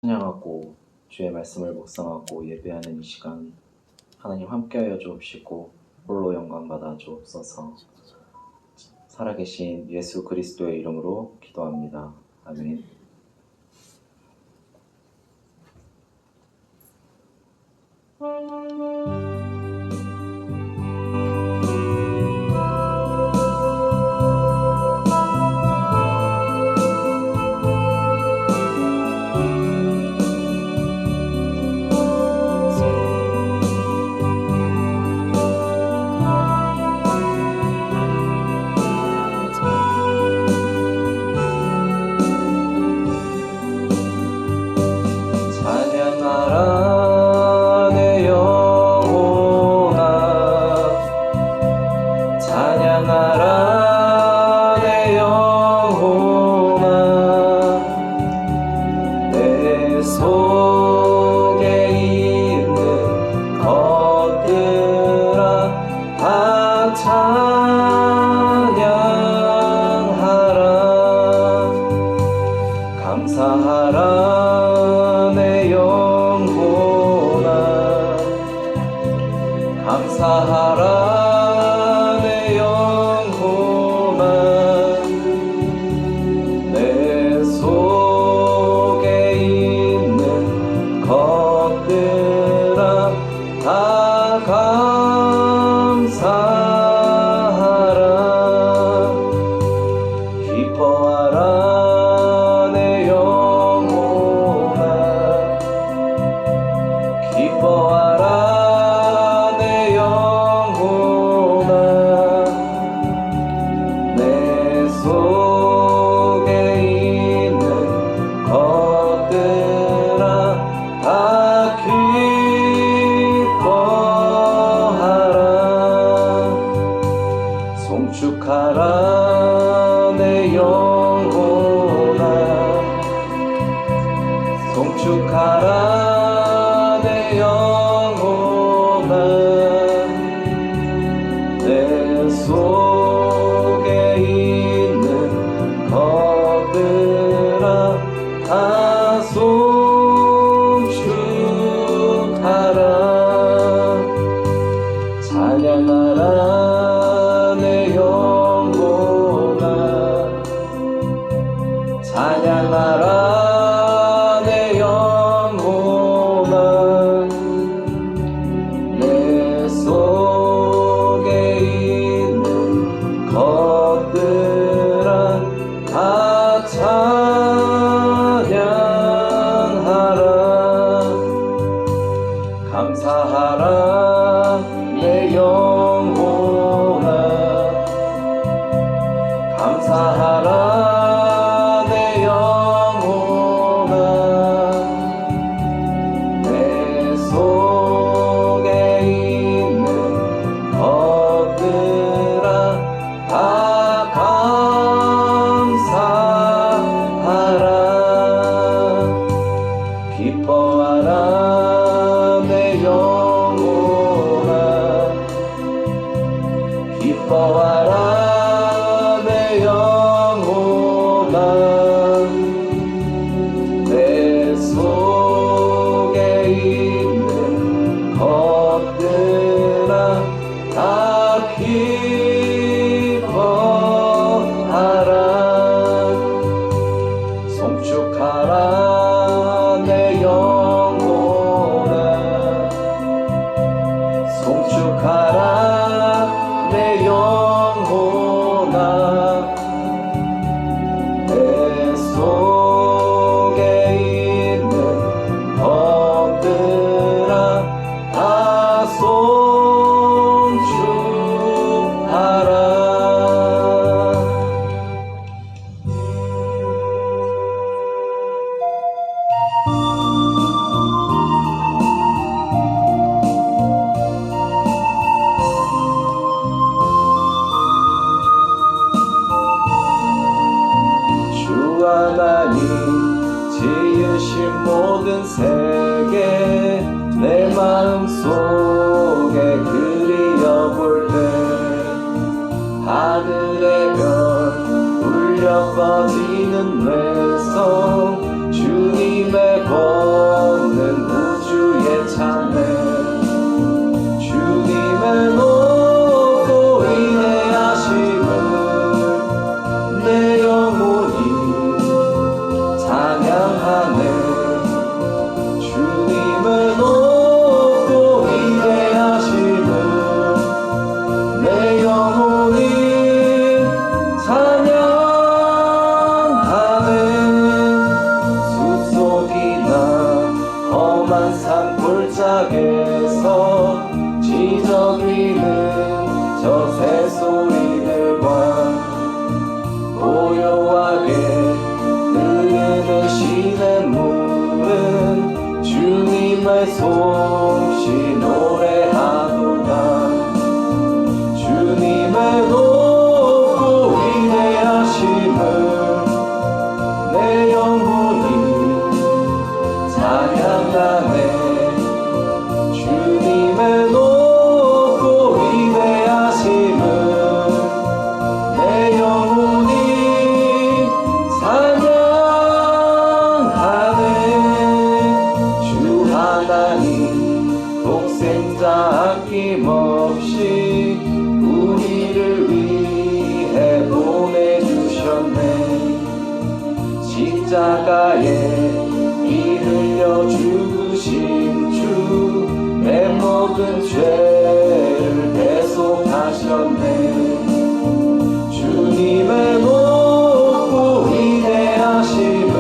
찬양하고 주의 말씀을 묵상하고 예배하는 이 시간 하나님 함께하여 주옵시고 홀로 영광 받아 주옵소서. 살아계신 예수 그리스도의 이름으로 기도합니다. 아멘. 감사하라 내 영혼아 감사하라 내 영혼아 내 속에 있는 것들아 다 감사하라 기뻐하라 기뻐하라 내 영혼아 내 속에 있는 것들아 다 기뻐하라 송축하라 내 영혼아 송축하라 내 속에 있는 것들아 다 송축하라 찬양하라 내 영혼아 찬양하라 내 영혼아 내 속에 있는 것들아 다 찬양하라 감사하라 내 영혼아 감사하라 내 영혼아 내 속에 있는 것들아 다 감사하라 기뻐하라 내 영혼아 기뻐하라 내 영혼아 내 속에 있는 것들아 다 기뻐하라 송축하라 내 영혼아 송축하라 내 영혼아 내 속에 있는 것들아 다 송축하라 주 하나님 지으신 모든 세계 내 마음속에 그리워볼 때 하늘의 별 울려 퍼지는 뇌성 주님의 것 험한 산골짜기에서 지저귀는 저 새소리들과 고요하게 흐르는 시냇물은 주님의 솜씨 노래하도다. 주님의 높고 위대하심을 내 영혼이 찬양하네. 주님의 높고 위대하심을 내 영혼이 찬양하네. 주 하나님 독생자 아낌없이 우리를 위해 보내주셨네. 십자가에 피 흘려 죽으신 주 내 모든 죄를 대속하셨네. 주님의 높고 위대하심을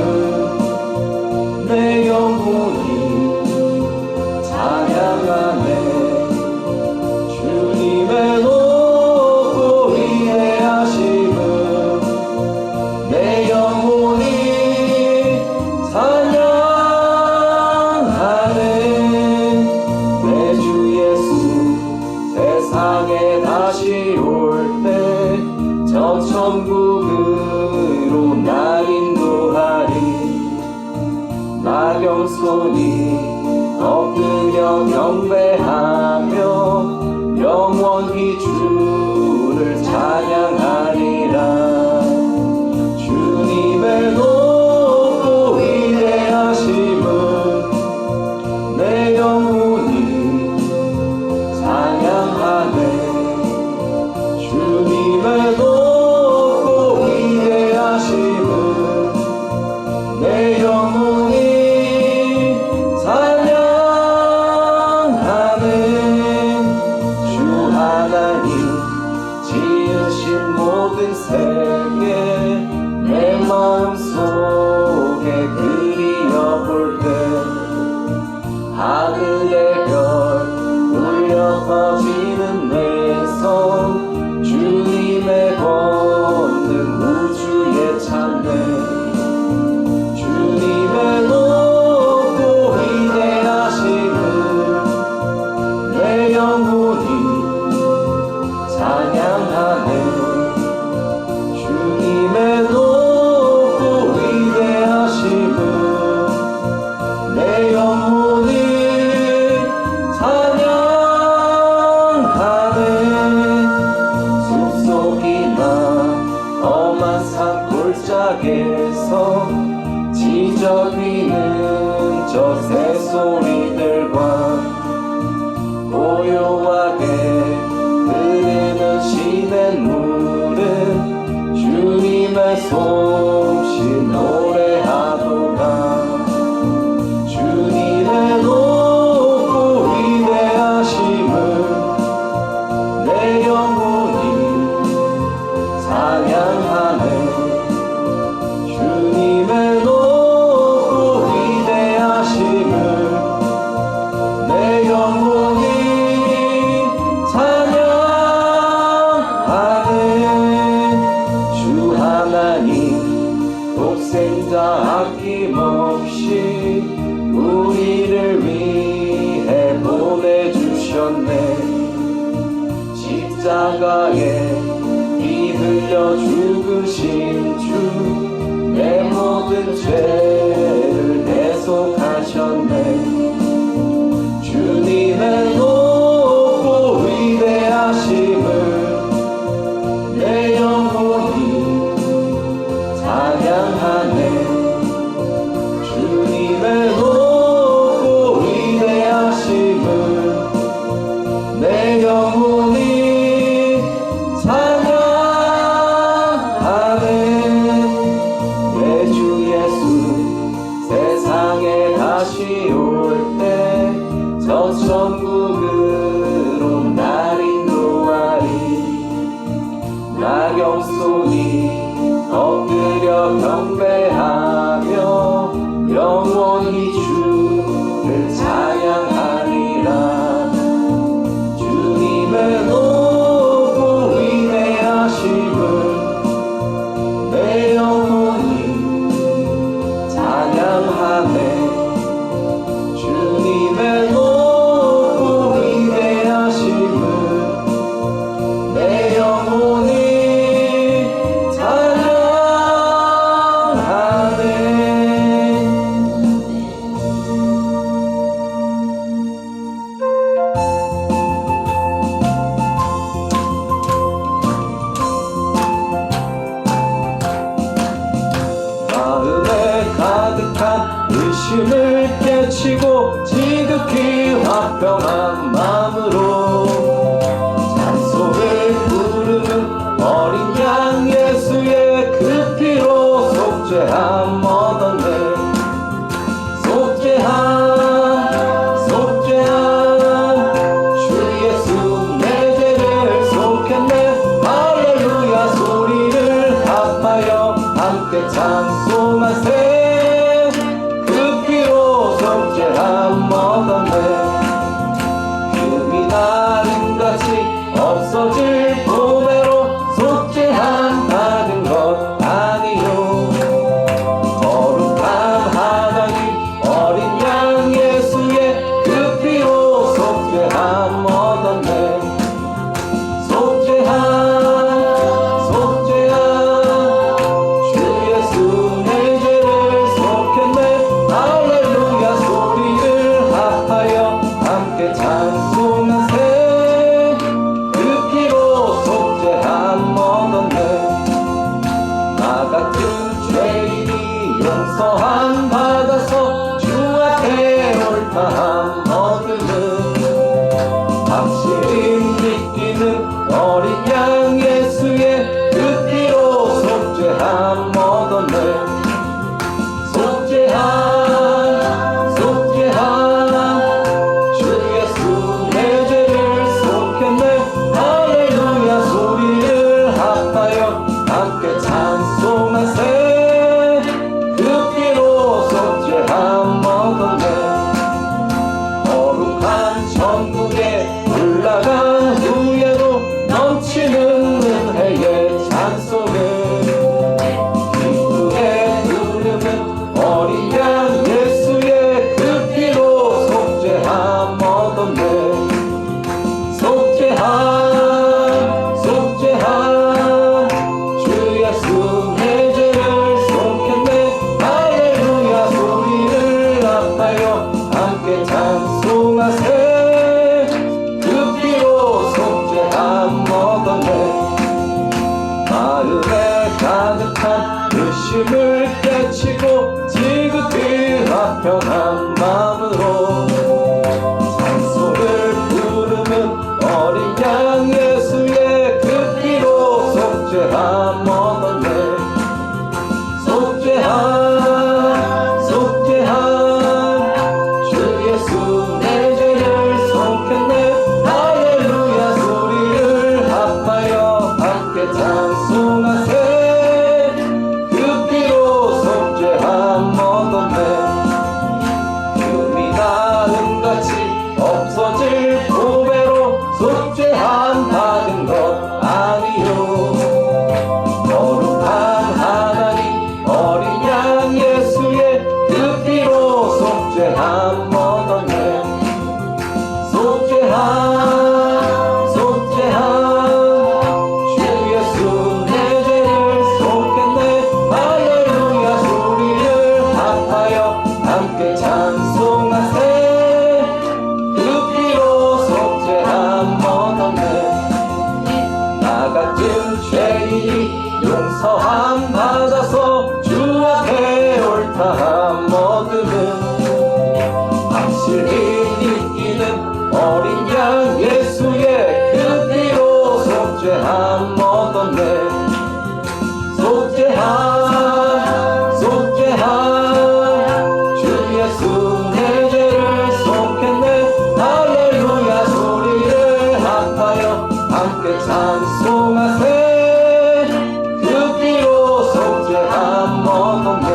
내 영혼이 찬양하네. 주님의 높고 위대하심을 내 영혼이 찬양하네. 내 주 예수 세상에 다시 올 때 저 천국으로 날 인도하리. 나경손이 엎드려 경배하며 영원히 주를 찬양하리라. 주님의 높고 위대하심을 내 영혼이 찬양하네. 주님의 높고 위대하심을 내 영혼이 찬양하네. 주 하나님 지으신 모든 세계 내 마음속에 그리워볼 때 하늘의 별 울려 퍼지는 내 손 주님의 권능 우주에 찬네. 주님의 높고 위대하심을 내 영혼이 찬양하네. 주님의 높고 위대하심을 내 영혼이 찬양하네. 숲속이나 험한 산골짜기에서 지저귀는 저 새소리들과 고요하게 흐르는 시냇물은 주님의 솜씨 노래하도다. 주님의 높고 위대하심을 내 영혼이 찬양하네. 주님의 높고 위대하심을 내 영혼이 찬양하네. 주 하나님 독생자 아낌없이 우리를 위해 보내주셨네. 십자가에 피 흘려 죽으신 주 내 모든 죄를 대속하셨네. 주님의 높고 위대하심을 내 영혼이 찬양하네. 주님의 높고 위대하심을 내 영혼이 찬양하네. 내 주 예수 세상에 다시 올 때 저 천국으로 날 인도하리. 나경손이 엎드려 경배하며 영원히 주를 찬양하리. 의심을 깨치고 지극히 화평한 마음으로 찬송을 부르는 어린 양 예수의 그 피로 속죄함 얻었네. 찬송하세. 그 피로 속죄함 얻었네. 금이 나름같이 없어질 보배로 속죄함 받은 것 아니요. 거룩한 하나님 어린 양 예수의 그 피로 속죄함 얻었네. 속죄함 용서함 받아서 주 앞에 옳다함 얻음은 확실히 믿기는 어린 양 예수의 그 피로 속죄함 얻었네. 속죄함 주 예수 내 죄를 속했네. 할렐루야 소리를 합하여 함께 찬송하세. 거룩한 천국에 올라간 후에도 넘치는 은혜의 찬송을 기쁘게 부르는 어린 양 예수의 그 피로 속죄함 얻었네. 속죄함 주 예수 내 죄를 속했네. 할렐루야 소리를 합하여 함께 찬송하세. 그 피로 속죄함 얻었네. 마음에 가득한 의심을 깨치고 지극히 화평한 마음으로 찬송을 부르는 어린 양 예수의 그 피로 속죄함 얻었네. 속죄함 주 예수 내 죄를 속했네. 할렐루야 소리를 합하여 함께 찬송하세. 그 피로 속죄함 얻었네. 금이 나음같이 없어질 보배로 속죄함 받은 것 아니요. 거룩한 하나님 어린 양 예수의 그 피로 속죄함 얻었네. 속죄함 주 예수 내 죄를 속했네. 할렐루야 소리를 합하여 함께 찬송하세. 그 피로 속죄함 얻었네. 나 같은 죄인이 용서함 받아서 주 앞에 옳다함 얻음은 확실히 믿기는 어린 양 예수의 그 피로 속죄함 얻었네. 속죄함 주 예수 내 죄를 속했네. 할렐루야 소리를 합하여 함께 찬송하세. 그 피로 속죄함 얻었네.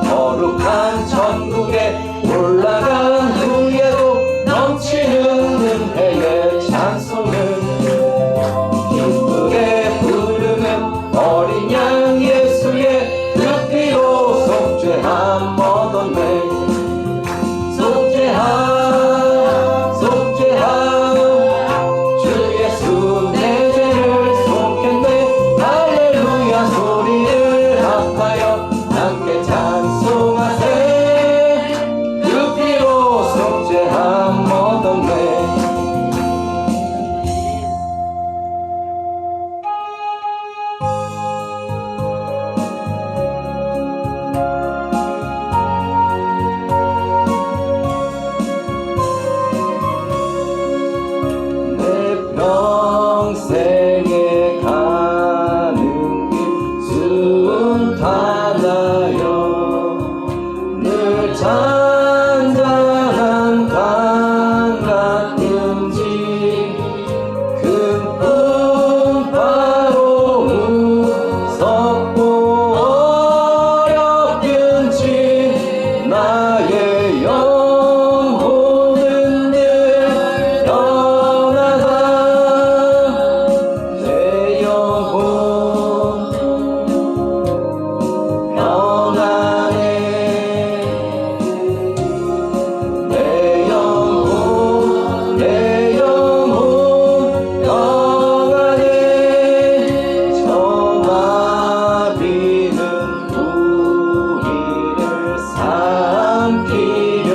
거룩한 천국에 올라간 후에도 넘치는 은혜의 찬송을 기쁘게 부르는 어린 양 예수의 그 피로 속죄함 얻었네. 영혼은 늘 영하다 내 영혼 평안해 내 영혼 평안해 저 마비는 우리를 삼키려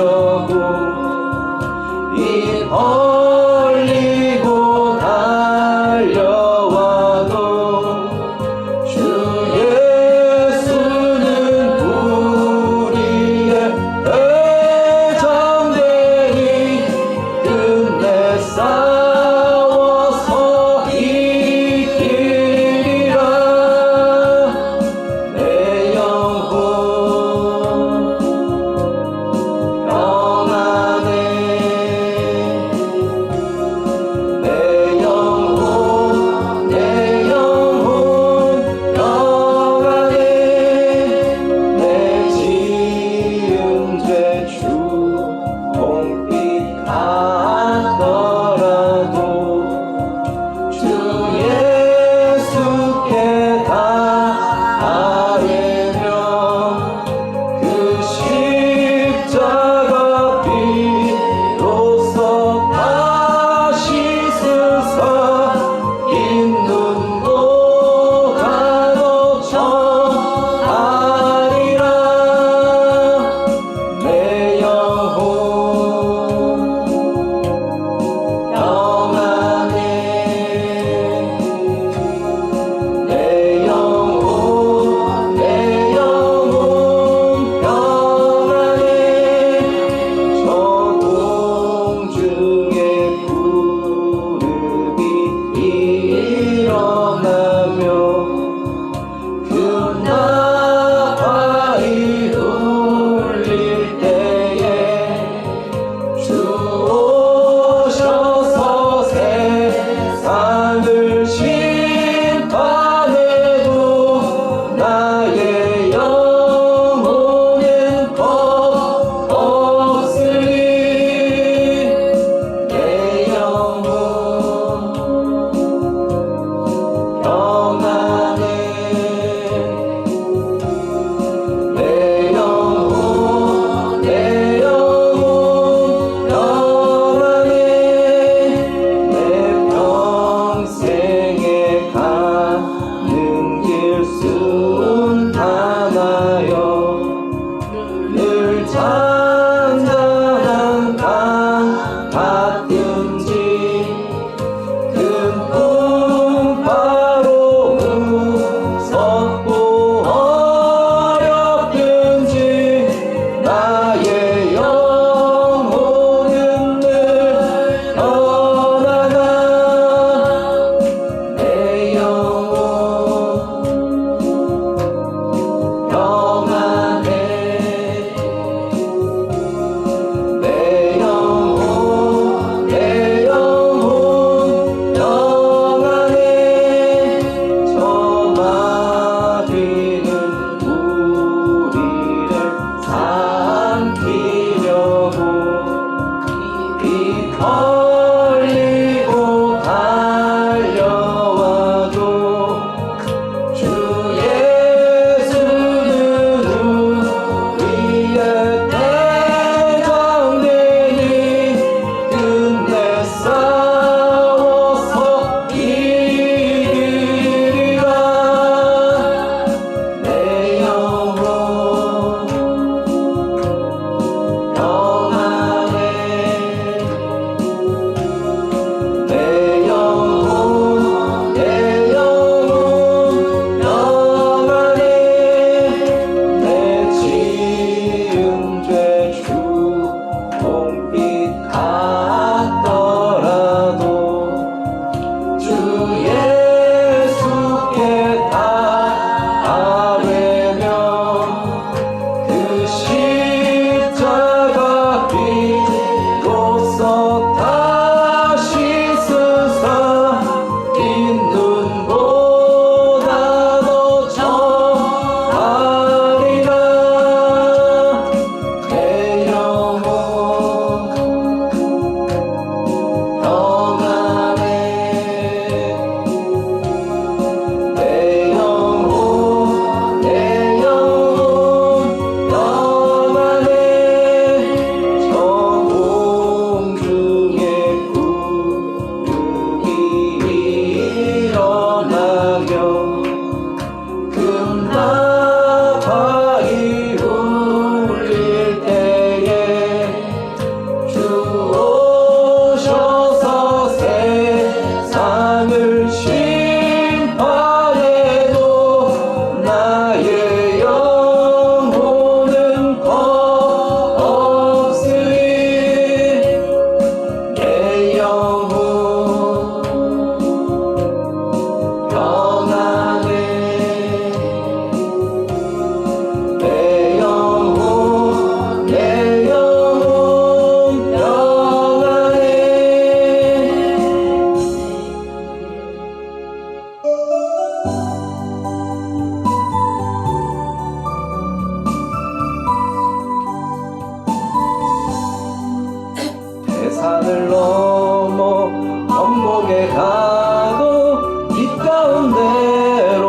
산을 넘어 언복에 가도 빛 가운데로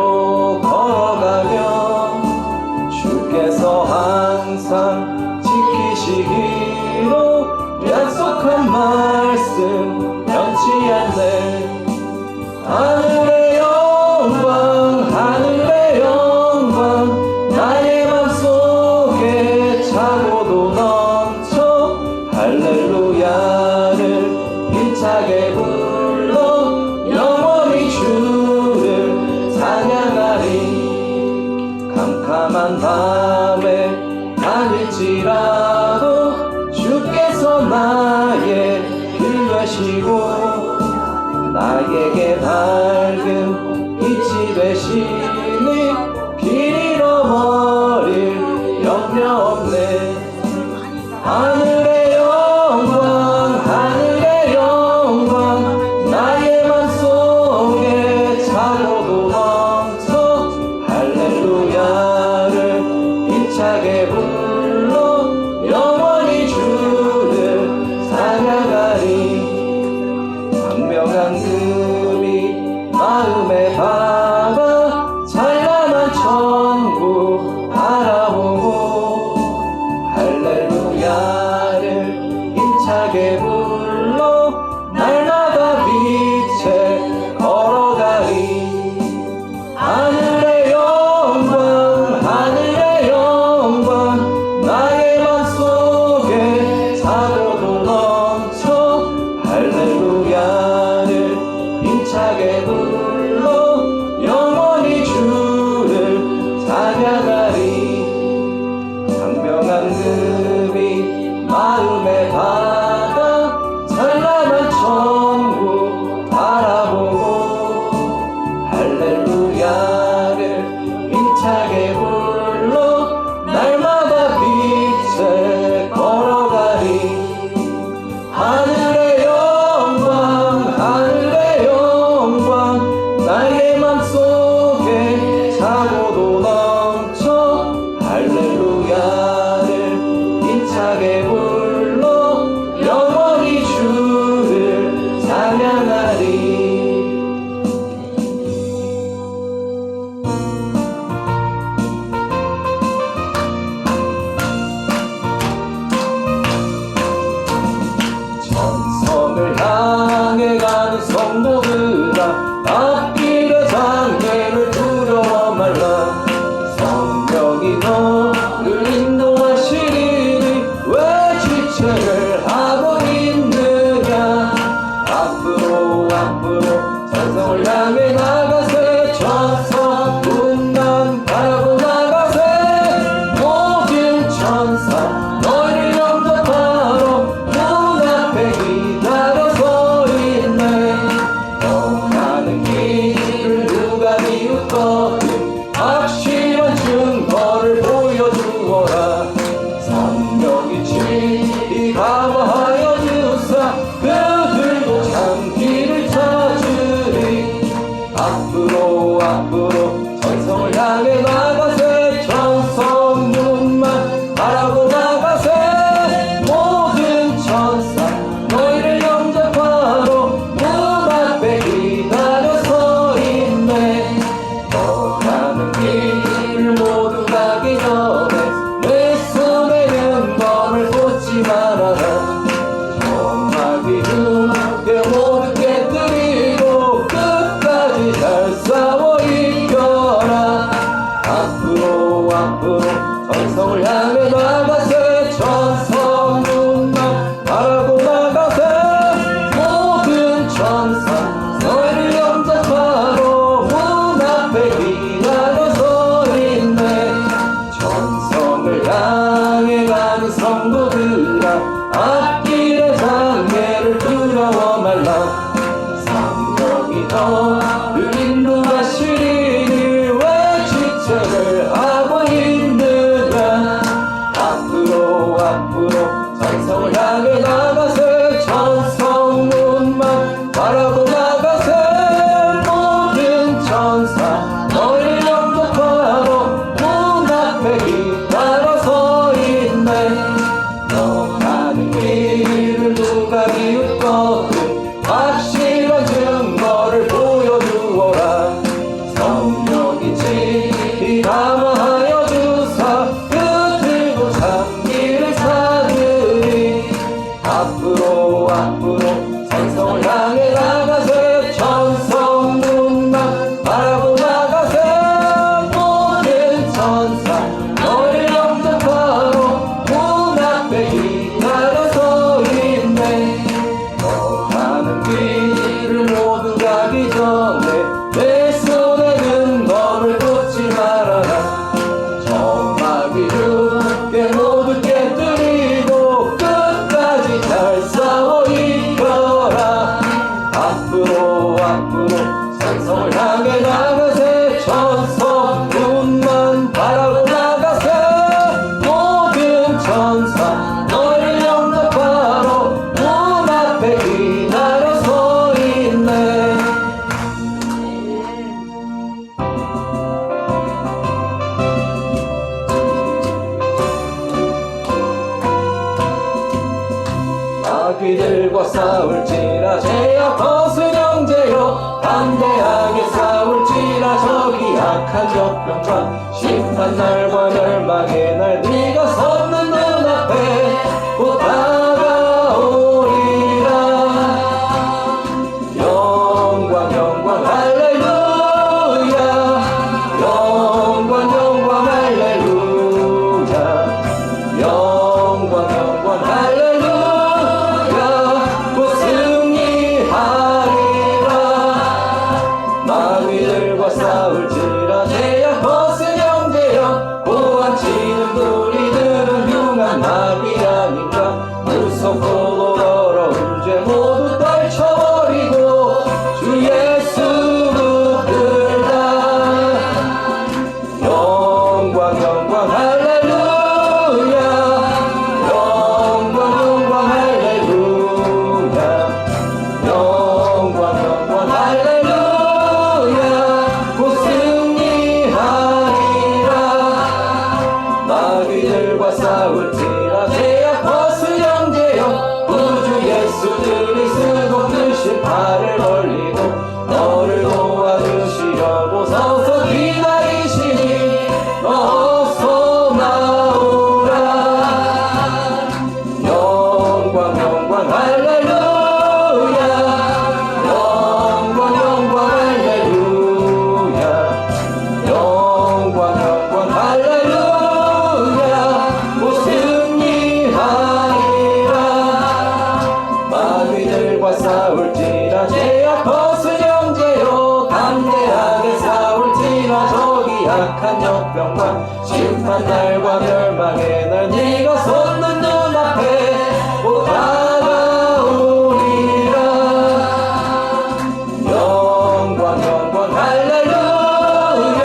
걸어가며 주께서 항상 지키시기로 약속한 말씀 변치 않네. 하늘의 영광 하늘의 영광 나의 맘속에 차고도 넘쳐 할렐루야를 힘차게 불러 영원히 주를 찬양하리. 캄캄한 밤에 다닐지라도 주께서 나의 길 되시고 나에게 밝은 빛이 되시니 길 잃어버릴 염려 없네. 하늘의 영광 하늘의 영광 나의 맘속에 차고도 넘쳐 할렐루야를 힘차게 불러 영원히 주를 찬양하리. 광명한 금이 마음에 박아 찬란한 천국 바라보고 할렐루야를 힘차게 불러 날마다 빛에 걸어가리. 하늘의 영광 하늘의 영광 나의 맘속에 차고도 넘쳐 할렐루야를 힘차게 불러 영원히 주를 찬양하리. 광명한 금이 마음에 박아 찬란한 천국 바라보고 할렐루야를 힘차게 불러 날마다 빛에 걸어가리. 하늘의 영광 하늘의 영광 나의 맘속에 차고도 넘쳐 할렐루야를 힘차게 불러 영원히 주를 찬양하리. 천성을 향해 가는 성도들아 앞길의 장애를 두려워 말라. 성령이 너를 인도하시리니 왜 지체를 하고 있느냐. 앞으로 앞으로 천성을 향해 나가세. 천성 문만 바라보 나가세. 모든 천사 너희를 영접하러 문 앞에 기다려 서 있네. 너 가는 길을 누가 비웃거든 확실한 증거를 보여주어라. 성령이 친히 감화하여 주사 그들도 참 길을 찾으리. 앞으로 앞으로 천성을 향해 나가세. 천성 문만 바라보 나가세. 모든 천사 너희를 영접하러 문 앞에 기다려 서 있네. 너 가는 길을 모두 가기 전에 내 손에 은검을 꽂지 말아라. 정하기 주께 모두 깨뜨리고 끝까지 잘 싸워 이겨라. 앞으로 앞으로 천성을 향해 나가세. 천성 문만 바라고 나가세. 모든 천사 너희를 영접하러 문 앞에 기다려 서 있네. 천성을 향해 가는 성도들아 앞길의 장애를 두려워 말라. 성령이 너를 인도하시리니 왜 지체를 하고 있느냐. 앞으로 앞으로 천성을 향해 나가세. 천성 문만 바라보 나가세. 모든 천사 너희를 영접하러 문 앞에 기다려 서 있네. 너 가는 길을 누가 마귀들과 싸울지라 제약 벗은 형제여 담대하게 싸울지라 저기 악한 역병과 심판날과 멸망의 날 네가 섰는 눈앞에 곧 다가오리라. 영광 영광 할렐루야 영광 영광 할렐루야 영광 영광 할렐루야 곧 승리하리라. 마귀들과 싸울지라 제약 벗은 형제여 고한치는 우리들은 흉한 마귀 아닌가. 무섭고도 더러운 죄 모두 떨쳐버리고 주 예수 붙들라. 영광 영광 할렐루야 영광 영광 할렐루야 영광 영광 할렐루야 곧 승리하리라. 마귀들과 싸울지라 제약 벗은 형제여 구주 예수 그리스도 그 십팔을 벌리고 너를 도와주시려고 서서 기다리시니 어서 나오라. 영광 영광 할렐루야 영광 영광 할렐루야 영광 영광 할렐루야 곧 승리하리라. 마귀들과 싸울지라 제약 벗은 형제여 담대하게 싸울지라 저기 악한 역병과 심판날과 멸망의 날 네가 섰는 눈앞에 곧 다가오리라. 영광 영광 할렐루야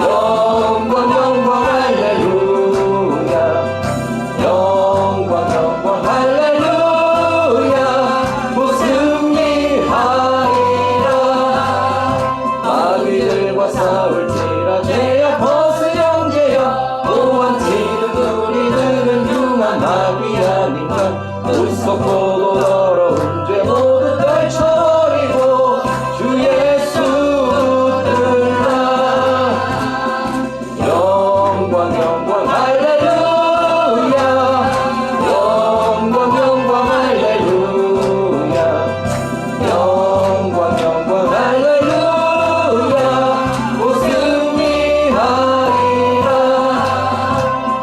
영광 영광 할렐루야 영광 영광 할렐루야 곧 승리하리라. 마귀들과 싸울지라 제약 벗은 형제여 고한치는 우리들은 흉한 마귀 아닌가. 무섭고도 더러운 죄 모두 떨쳐버리고 주 예수 붙들라. 영광 영광 할렐루야 영광 영광 할렐루야 영광 영광 할렐루야 곧 승리하리라.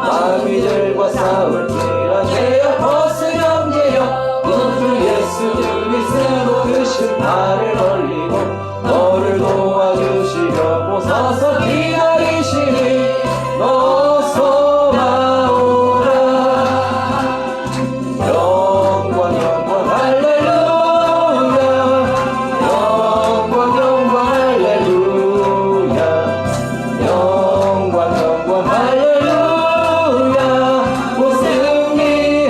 마귀들과 싸울지라 제약 벗은 형제여 구주 예수 그리스도 그 십팔을 벌리고 너를 도와주시려고 서서 기다리시니 어서 나오라. 영광 영광 할렐루야 영광 영광 할렐루야 영광 영광 할렐루야 곧 승리하리라.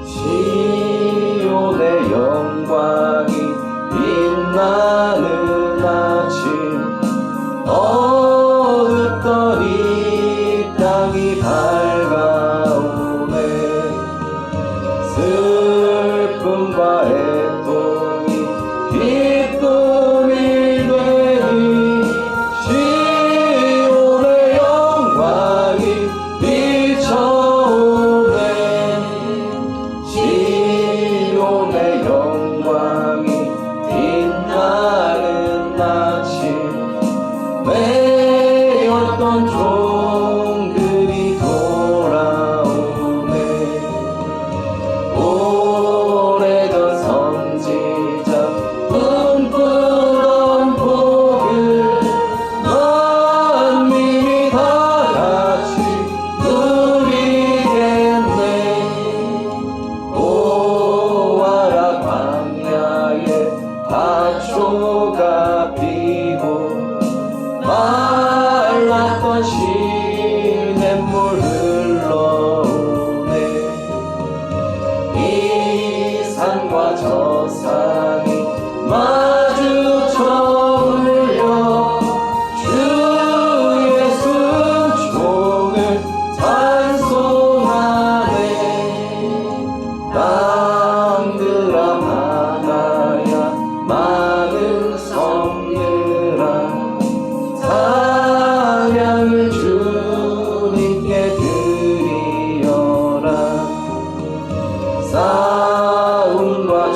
시온의 영광이 빛나는 아침 어둡던 이 땅이 밝아오네. 슬픔과 애통이 기쁨이 되니 시온의 영광이 비춰오네. 시온의 영광이 빛나는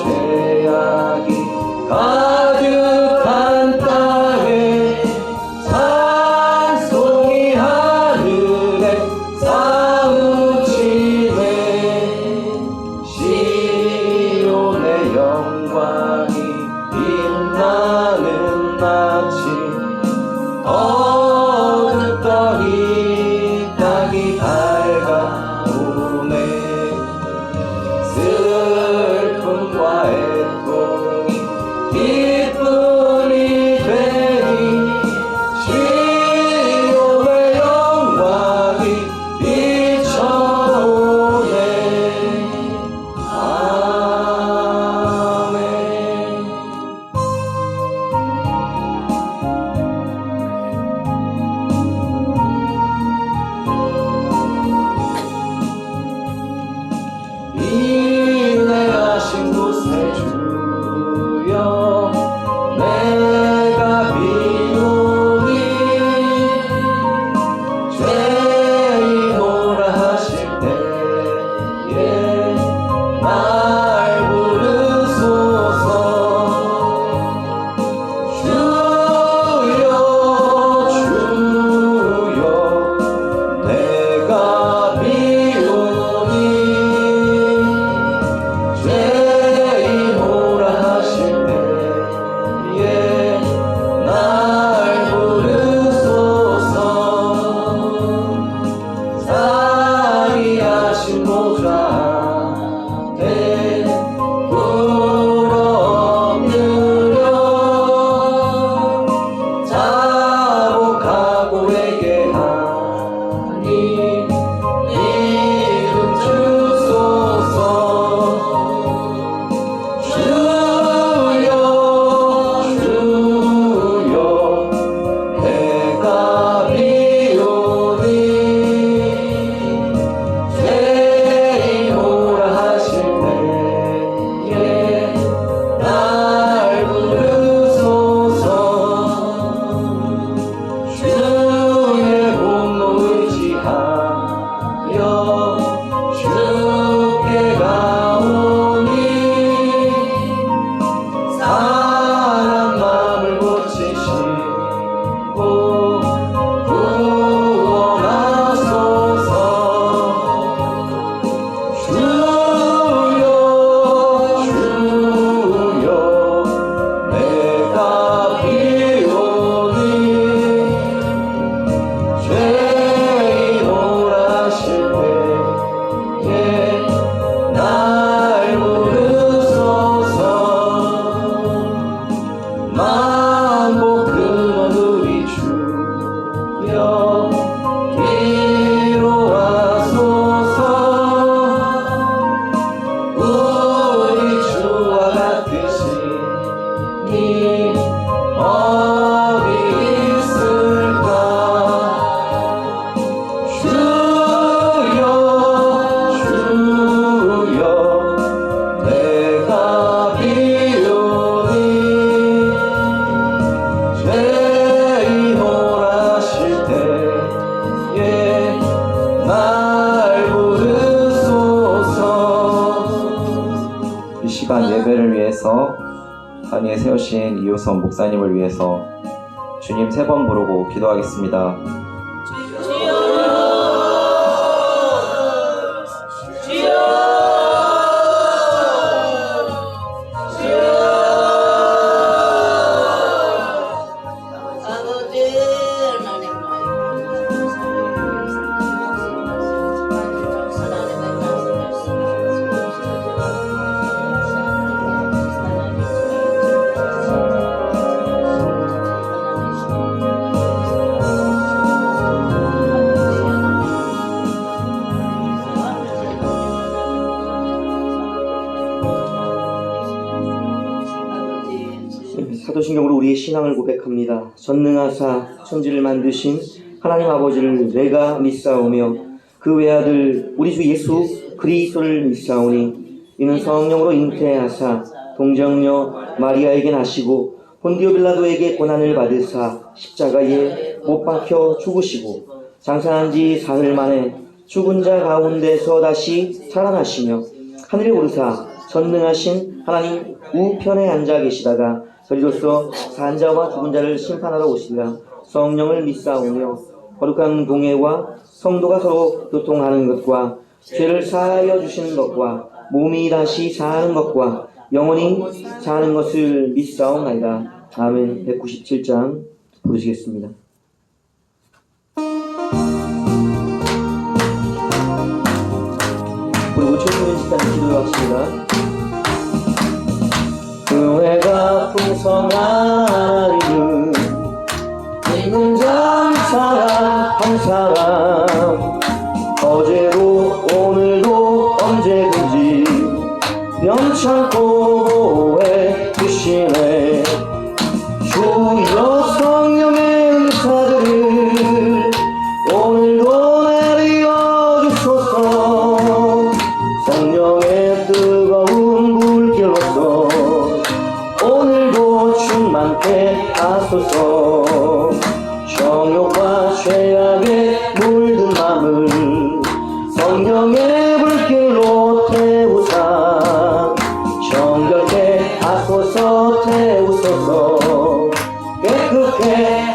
죄악이 가득한 땅에 찬송이 하늘에 사우치네. 시온의 영광이 빛나는 아침 어둡더니 땅이 밝아오네. 슬픔과 애통이 기쁨이 되니 시온의 영광이 비춰오네. 아멘. 인내하신 곳에 주여 내가 비오니 죄인오라 하실 때에 날 부르소서. 주여 주여 내가 비오니 죄인오라 하실 때에 날 부르소서. 사리하신 보좌 앞에 불어엎으려 자복하고 회개하니 이름 주소서. 주여 주여 내가 비오니 죄인오라 하실 때에 날 부르소서. 주의 공로 의지하여 주께 가오니 사람 마음을 고치시고 구원하소서. 주여 주여 내가 비오니 죄인오라 하실 때에 날 부르소서. 만복 근원 우리 주여 위로하소서. 우리 주와 같으시니 어디 있을까. 주여 주여 내가 비오니 죄인오라 하실 때에 날 부르소서. 이 시간 예배를 위해서 단위에 세우신 이효선 목사님을 위해서 주님 3번 부르고 기도하겠습니다. 사도신경으로 우리의 신앙을 고백합니다. 전능하사 천지를 만드신 하나님 아버지를 내가 믿사오며 그 외아들 우리 주 예수 그리스도를 믿사오니 이는 성령으로 잉태하사 동정녀 마리아에게 나시고 본디오 빌라도에게 고난을 받으사 십자가에 못 박혀 죽으시고 장사한 지 사흘 만에 죽은 자 가운데서 다시 살아나시며 하늘에 오르사 전능하신 하나님 우편에 앉아 계시다가 저리로서 산자와 죽은 자를 심판하러 오시리라. 성령을 믿사오며 거룩한 공예와 성도가 서로 교통하는 것과 죄를 사하여 주시는 것과 몸이 다시 사는 것과 영원히 사는 것을 믿사옵나이다. 아멘. 197장 부르시겠습니다. 우리 오천million 집단 기도하십니다. 은혜가 풍성한 이름 믿는 자 한 사람 한 사람 어제도 오늘도 언제든지 면찮고 보호해 주시네. 주여 성령의 은사들을 오늘도 내려 주소서. 성령의 뜨거운 불길로서 오늘도 충만케 하소서. 정욕과 죄악에 물든 맘을 성령의 불길로 태우사 정결케 하소서. 태우소서. 깨끗게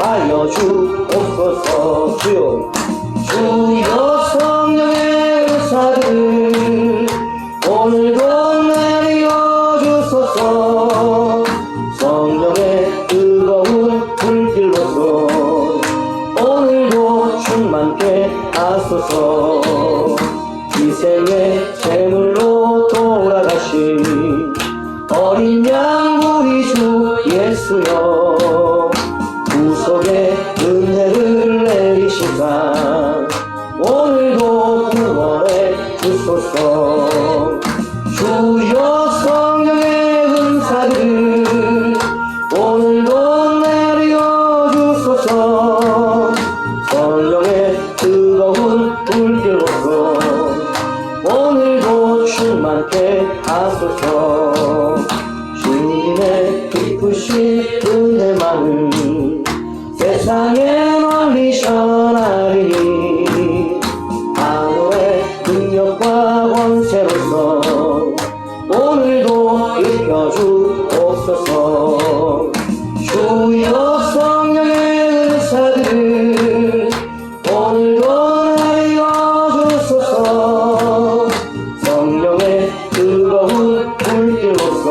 하여 주옵소서. 주여 성령의 은사를 오늘도 내려 주소서. 성령의 뜨거운 불길로서 오늘도 충만케 하소서. 희생의 제물로 돌아가신 어린 양 우리 주 예수여 구속의 은혜를 내리시사 오늘도 구원해 주소서. 주여 성령의 은사를 오늘도 내려 주소서. 성령의 뜨거운 불길로서 오늘도 충만케 하소서. 주님의 깊으신 은혜만을 세상에 널리 전하리니 하늘의 능력과 권세로서 오늘도 일펴주옵소서. 주여 성령의 은사들을 오늘도 내려 주소서. 성령의 뜨거운 불길로서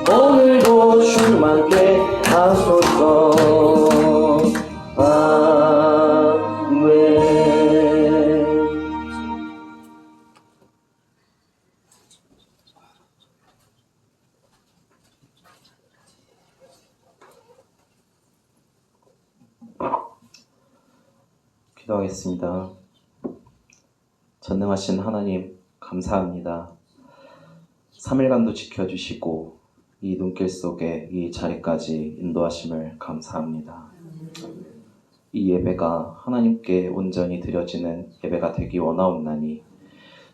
오늘도 충만케 하소서. 아멘. 기도하겠습니다. 전능하신 하나님 감사합니다. 3일간도 지켜주시고 이 눈길 속에 이 자리까지 인도하심을 감사합니다. 이 예배가 하나님께 온전히 드려지는 예배가 되기 원하옵나니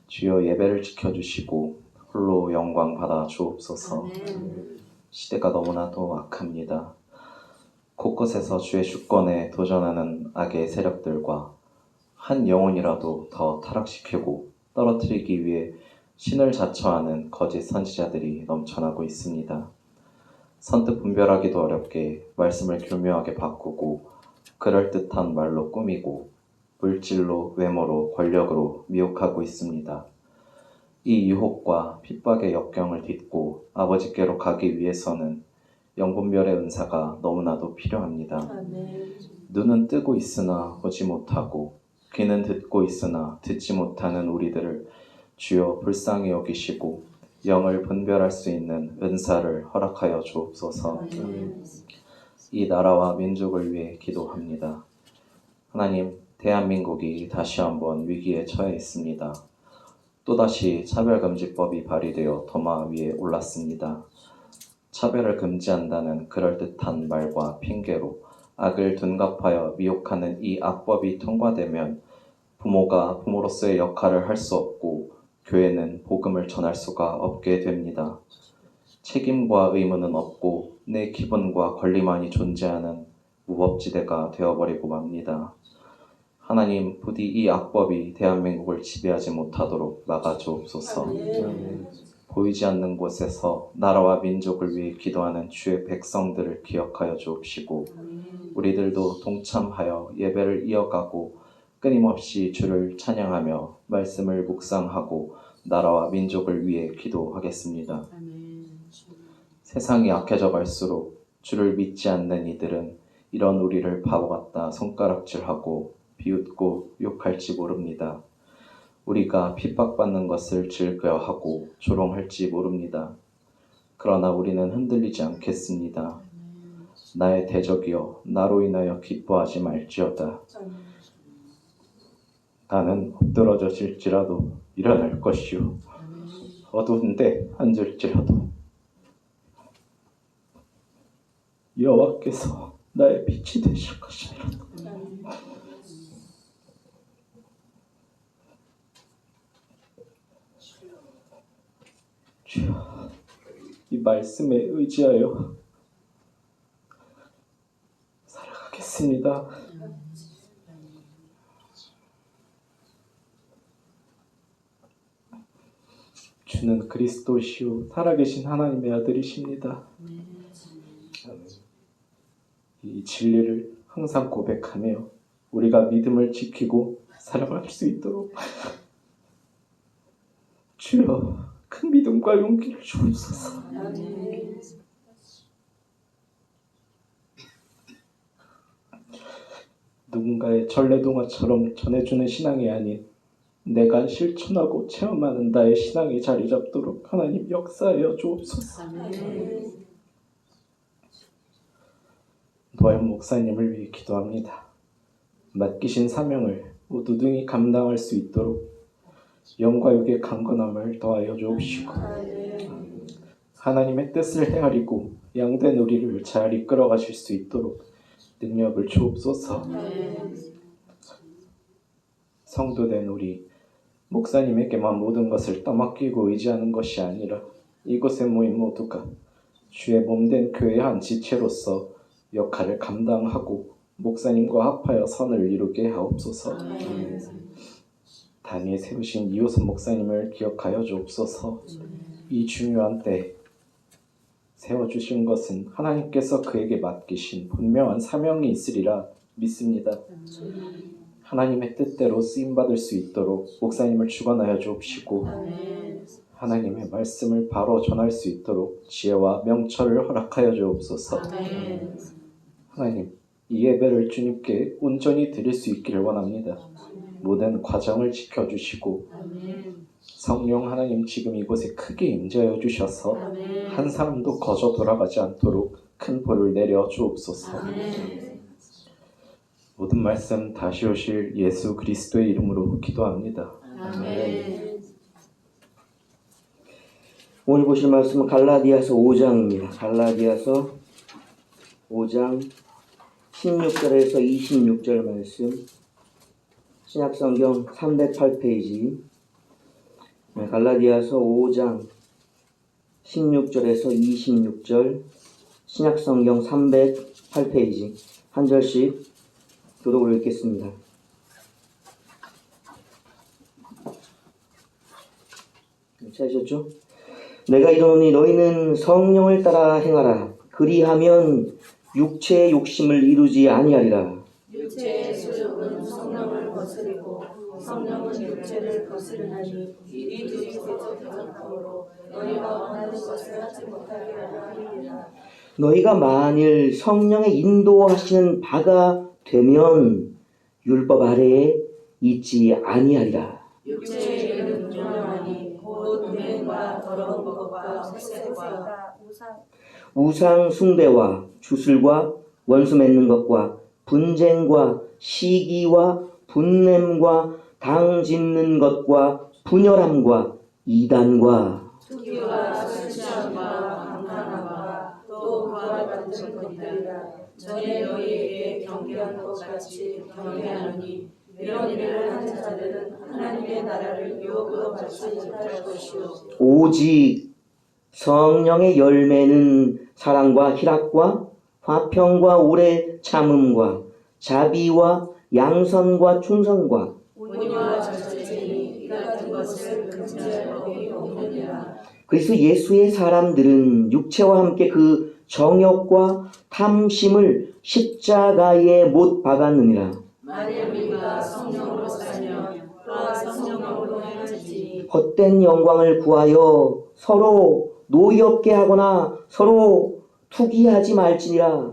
주여 예배를 지켜주시고 홀로 영광 받아 주옵소서. 시대가 너무나도 악합니다. 곳곳에서 주의 주권에 도전하는 악의 세력들과 한 영혼이라도 더 타락시키고 떨어뜨리기 위해 신을 자처하는 거짓 선지자들이 넘쳐나고 있습니다. 선뜻 분별하기도 어렵게 말씀을 교묘하게 바꾸고 그럴듯한 말로 꾸미고 물질로, 외모로, 권력으로 미혹하고 있습니다. 이 유혹과 핍박의 역경을 딛고 아버지께로 가기 위해서는 영분별의 은사가 너무나도 필요합니다. 아멘. 눈은 뜨고 있으나 보지 못하고 귀는 듣고 있으나 듣지 못하는 우리들을 주여 불쌍히 여기시고 영을 분별할 수 있는 은사를 허락하여 주옵소서. 이 나라와 민족을 위해 기도합니다. 하나님, 대한민국이 다시 한번 위기에 처해 있습니다. 또다시 차별금지법이 발의되어 도마 위에 올랐습니다. 차별을 금지한다는 그럴듯한 말과 핑계로 악을 둔갑하여 미혹하는 이 악법이 통과되면 부모가 부모로서의 역할을 할 수 없고 교회는 복음을 전할 수가 없게 됩니다. 책임과 의무는 없고 내 기분과 권리만이 존재하는 무법지대가 되어버리고 맙니다. 하나님, 부디 이 악법이 대한민국을 지배하지 못하도록 막아주옵소서. 보이지 않는 곳에서 나라와 민족을 위해 기도하는 주의 백성들을 기억하여 주옵시고 우리들도 동참하여 예배를 이어가고 끊임없이 주를 찬양하며 말씀을 묵상하고 나라와 민족을 위해 기도하겠습니다. 세상이 약해져 갈수록 주를 믿지 않는 이들은 이런 우리를 바보 같다 손가락질하고 비웃고 욕할지 모릅니다. 우리가 핍박받는 것을 즐겨하고 조롱할지 모릅니다. 그러나 우리는 흔들리지 않겠습니다. 나의 대적이여 나로 인하여 기뻐하지 말지어다. 나는 엎드러질지라도 일어날 것이요 어두운데 앉을지라도 여호와께서 나의 빛이 되실 것이니라. 주여, 이 말씀에 의지하여 살아가겠습니다. 주는 그리스도시요 살아계신 하나님의 아들이십니다. 이 진리를 항상 고백하며 우리가 믿음을 지키고 살아갈 수 있도록 주여 큰 믿음과 용기를 주옵소서. 누군가의 전래동화처럼 전해주는 신앙이 아닌 내가 실천하고 체험하는 나의 신앙이 자리 잡도록 하나님 역사하여 주옵소서. 노현 목사님을 위해 기도합니다. 맡기신 사명을 모두 능히 감당할 수 있도록 영과 육의 강건함을 더하여 주옵시고 하나님의 뜻을 헤아리고 양된 우리를 잘 이끌어 가실 수 있도록 능력을 주옵소서. 성도된 우리 목사님에게만 모든 것을 떠맡기고 의지하는 것이 아니라 이곳에 모인 모두가 주의 몸된 교회의 한 지체로서 역할을 감당하고 목사님과 합하여 선을 이루게 하옵소서. 단위에 세우신 이호선 목사님을 기억하여 주옵소서. 이 중요한 때 세워주신 것은 하나님께서 그에게 맡기신 분명한 사명이 있으리라 믿습니다. 하나님의 뜻대로 쓰임받을 수 있도록 목사님을 주관하여 주옵시고 하나님의 말씀을 바로 전할 수 있도록 지혜와 명철을 허락하여 주옵소서. 하나님, 이 예배를 주님께 온전히 드릴 수 있기를 원합니다. 모든 과정을 지켜주시고 성령 하나님 지금 이곳에 크게 임재하여 주셔서 한 사람도 거저 돌아가지 않도록 큰 벌을 내려 주옵소서. 모든 말씀 다시 오실 예수 그리스도의 이름으로 기도합니다. 아멘. 오늘 보실 말씀은 갈라디아서 5장입니다. 갈라디아서 5장 16절에서 26절 말씀, 신약성경 308페이지. 갈라디아서 5장 16절에서 26절, 신약성경 308페이지. 한 절씩 교독으로 읽겠습니다. 찾으셨죠? 내가 이르노니 너희는 성령을 따라 행하라. 그리하면 육체의 욕심을 이루지 아니하리라. 육체의 소욕은 성령을 거스리고 성령은 육체를 거스르나니 이 둘이 서로 대적함으로 너희가 원하는 것을 하지 못하게 하리라. 너희가 만일 성령의 인도하시는 바가 되면 율법 아래에 있지 아니하리라. 육체의 일은 분명하니 곧 음행과 더러운 것과 색색과 우상 숭배와 주술과 원수 맺는 것과 분쟁과 시기와 분냄과 당 짓는 것과 분열함과 이단과 투기와 술취함과 방탕함과 또 그와 같은 것들이라. 전에 너희에게 경계한 것 같이 경계하노니 이런 일을 하는 자들은 하나님의 나라를 유혹으로 받지 못할 것이요 오직 성령의 열매는 사랑과 희락과 화평과 오래 참음과 자비와 양선과 충성과 온유와 절제니 이 같은 것을 금지할 법이 없느니라. 그래서 예수의 사람들은 육체와 함께 그 정욕과 탐심을 십자가에 못 박았느니라. 만일 우리가 성령으로 살면 또한 성령으로 행할지 헛된 영광을 구하여 서로 노이 없게 하거나 서로 투기하지 말지니라.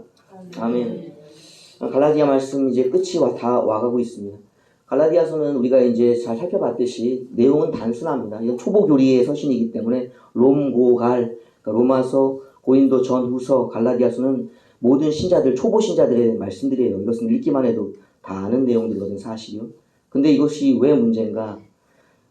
아멘. 갈라디아 말씀 이제 끝이 다 와가고 있습니다. 갈라디아서는 우리가 이제 잘 살펴봤듯이 내용은 단순합니다. 이건 초보 교리의 서신이기 때문에 롬고갈, 그러니까 로마서, 고린도, 전후서, 갈라디아서는 모든 신자들, 초보 신자들의 말씀들이에요. 이것은 읽기만 해도 다 아는 내용들이거든요, 사실이요. 근데 이것이 왜 문제인가?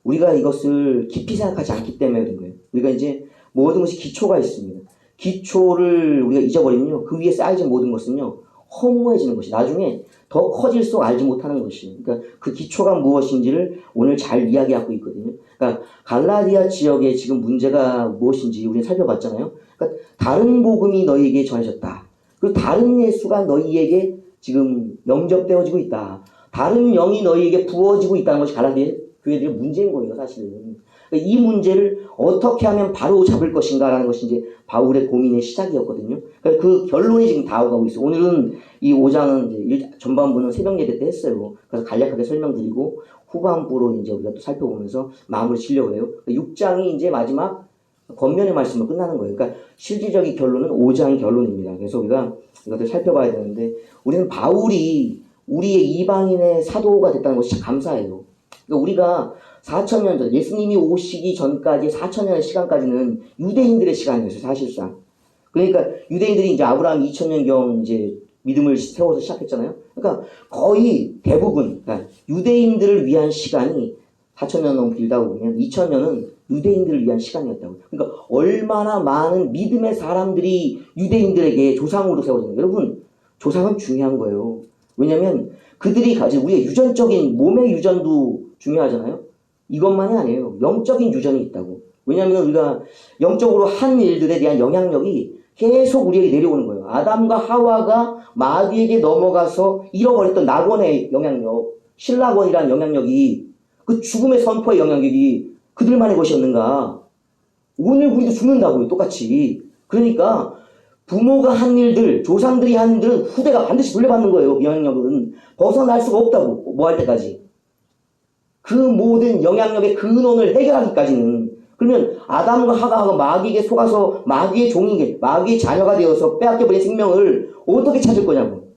우리가 이것을 깊이 생각하지 않기 때문에 그런 거예요. 우리가 이제 모든 것이 기초가 있습니다. 기초를 우리가 잊어버리면요, 그 위에 쌓여진 모든 것은요, 허무해지는 것이 나중에 더 커질수록 알지 못하는 것이에요. 그러니까 그 기초가 무엇인지를 오늘 잘 이야기하고 있거든요. 그러니까 갈라디아 지역의 지금 문제가 무엇인지 우리가 살펴봤잖아요. 그러니까 다른 복음이 너희에게 전해졌다. 그리고 다른 예수가 너희에게 지금 영접되어지고 있다. 다른 영이 너희에게 부어지고 있다는 것이 갈라디아 교회들의 문제인 거예요, 사실은. 그러니까 이 문제를 어떻게 하면 바로 잡을 것인가라는 것이 이제 바울의 고민의 시작이었거든요. 그러니까 그 결론이 지금 다 오가고 있어요. 오늘은 이 5장은 이제 전반부는 새벽 예배 때 했어요. 그래서 간략하게 설명드리고 후반부로 이제 우리가 또 살펴보면서 마무리 지려고 해요. 6장이 이제 마지막 겉면의 말씀으로 끝나는 거예요. 그러니까 실질적인 결론은 5장 결론입니다. 그래서 우리가 이것을 살펴봐야 되는데 우리는 바울이 우리의 이방인의 사도가 됐다는 것이 참 감사해요. 그러니까 우리가 4,000년 전, 예수님이 오시기 전까지 4,000년의 시간까지는 유대인들의 시간이었어요, 사실상. 그러니까 유대인들이 이제 아브라함 2,000년경 이제 믿음을 세워서 시작했잖아요. 그러니까 거의 대부분, 그러니까 유대인들을 위한 시간이 4,000년 너무 길다고 보면 2,000년은 유대인들을 위한 시간이었다고. 그러니까 얼마나 많은 믿음의 사람들이 유대인들에게 조상으로 세워졌나요? 여러분, 조상은 중요한 거예요. 왜냐면 그들이 가진 우리의 유전적인 몸의 유전도 중요하잖아요. 이것만이 아니에요. 영적인 유전이 있다고. 왜냐하면 우리가 영적으로 한 일들에 대한 영향력이 계속 우리에게 내려오는 거예요. 아담과 하와가 마귀에게 넘어가서 잃어버렸던 낙원의 영향력, 신락원이라는 영향력이, 그 죽음의 선포의 영향력이 그들만의 것이었는가? 오늘 우리도 죽는다고요, 똑같이. 그러니까 부모가 한 일들, 조상들이 한 일들은 후대가 반드시 돌려받는 거예요. 영향력은 벗어날 수가 없다고, 뭐 할 때까지. 그 모든 영향력의 근원을 해결하기까지는. 그러면 아담과 하와가 마귀에게 속아서 마귀의 종이게, 마귀의 자녀가 되어서 빼앗겨버린 생명을 어떻게 찾을 거냐고.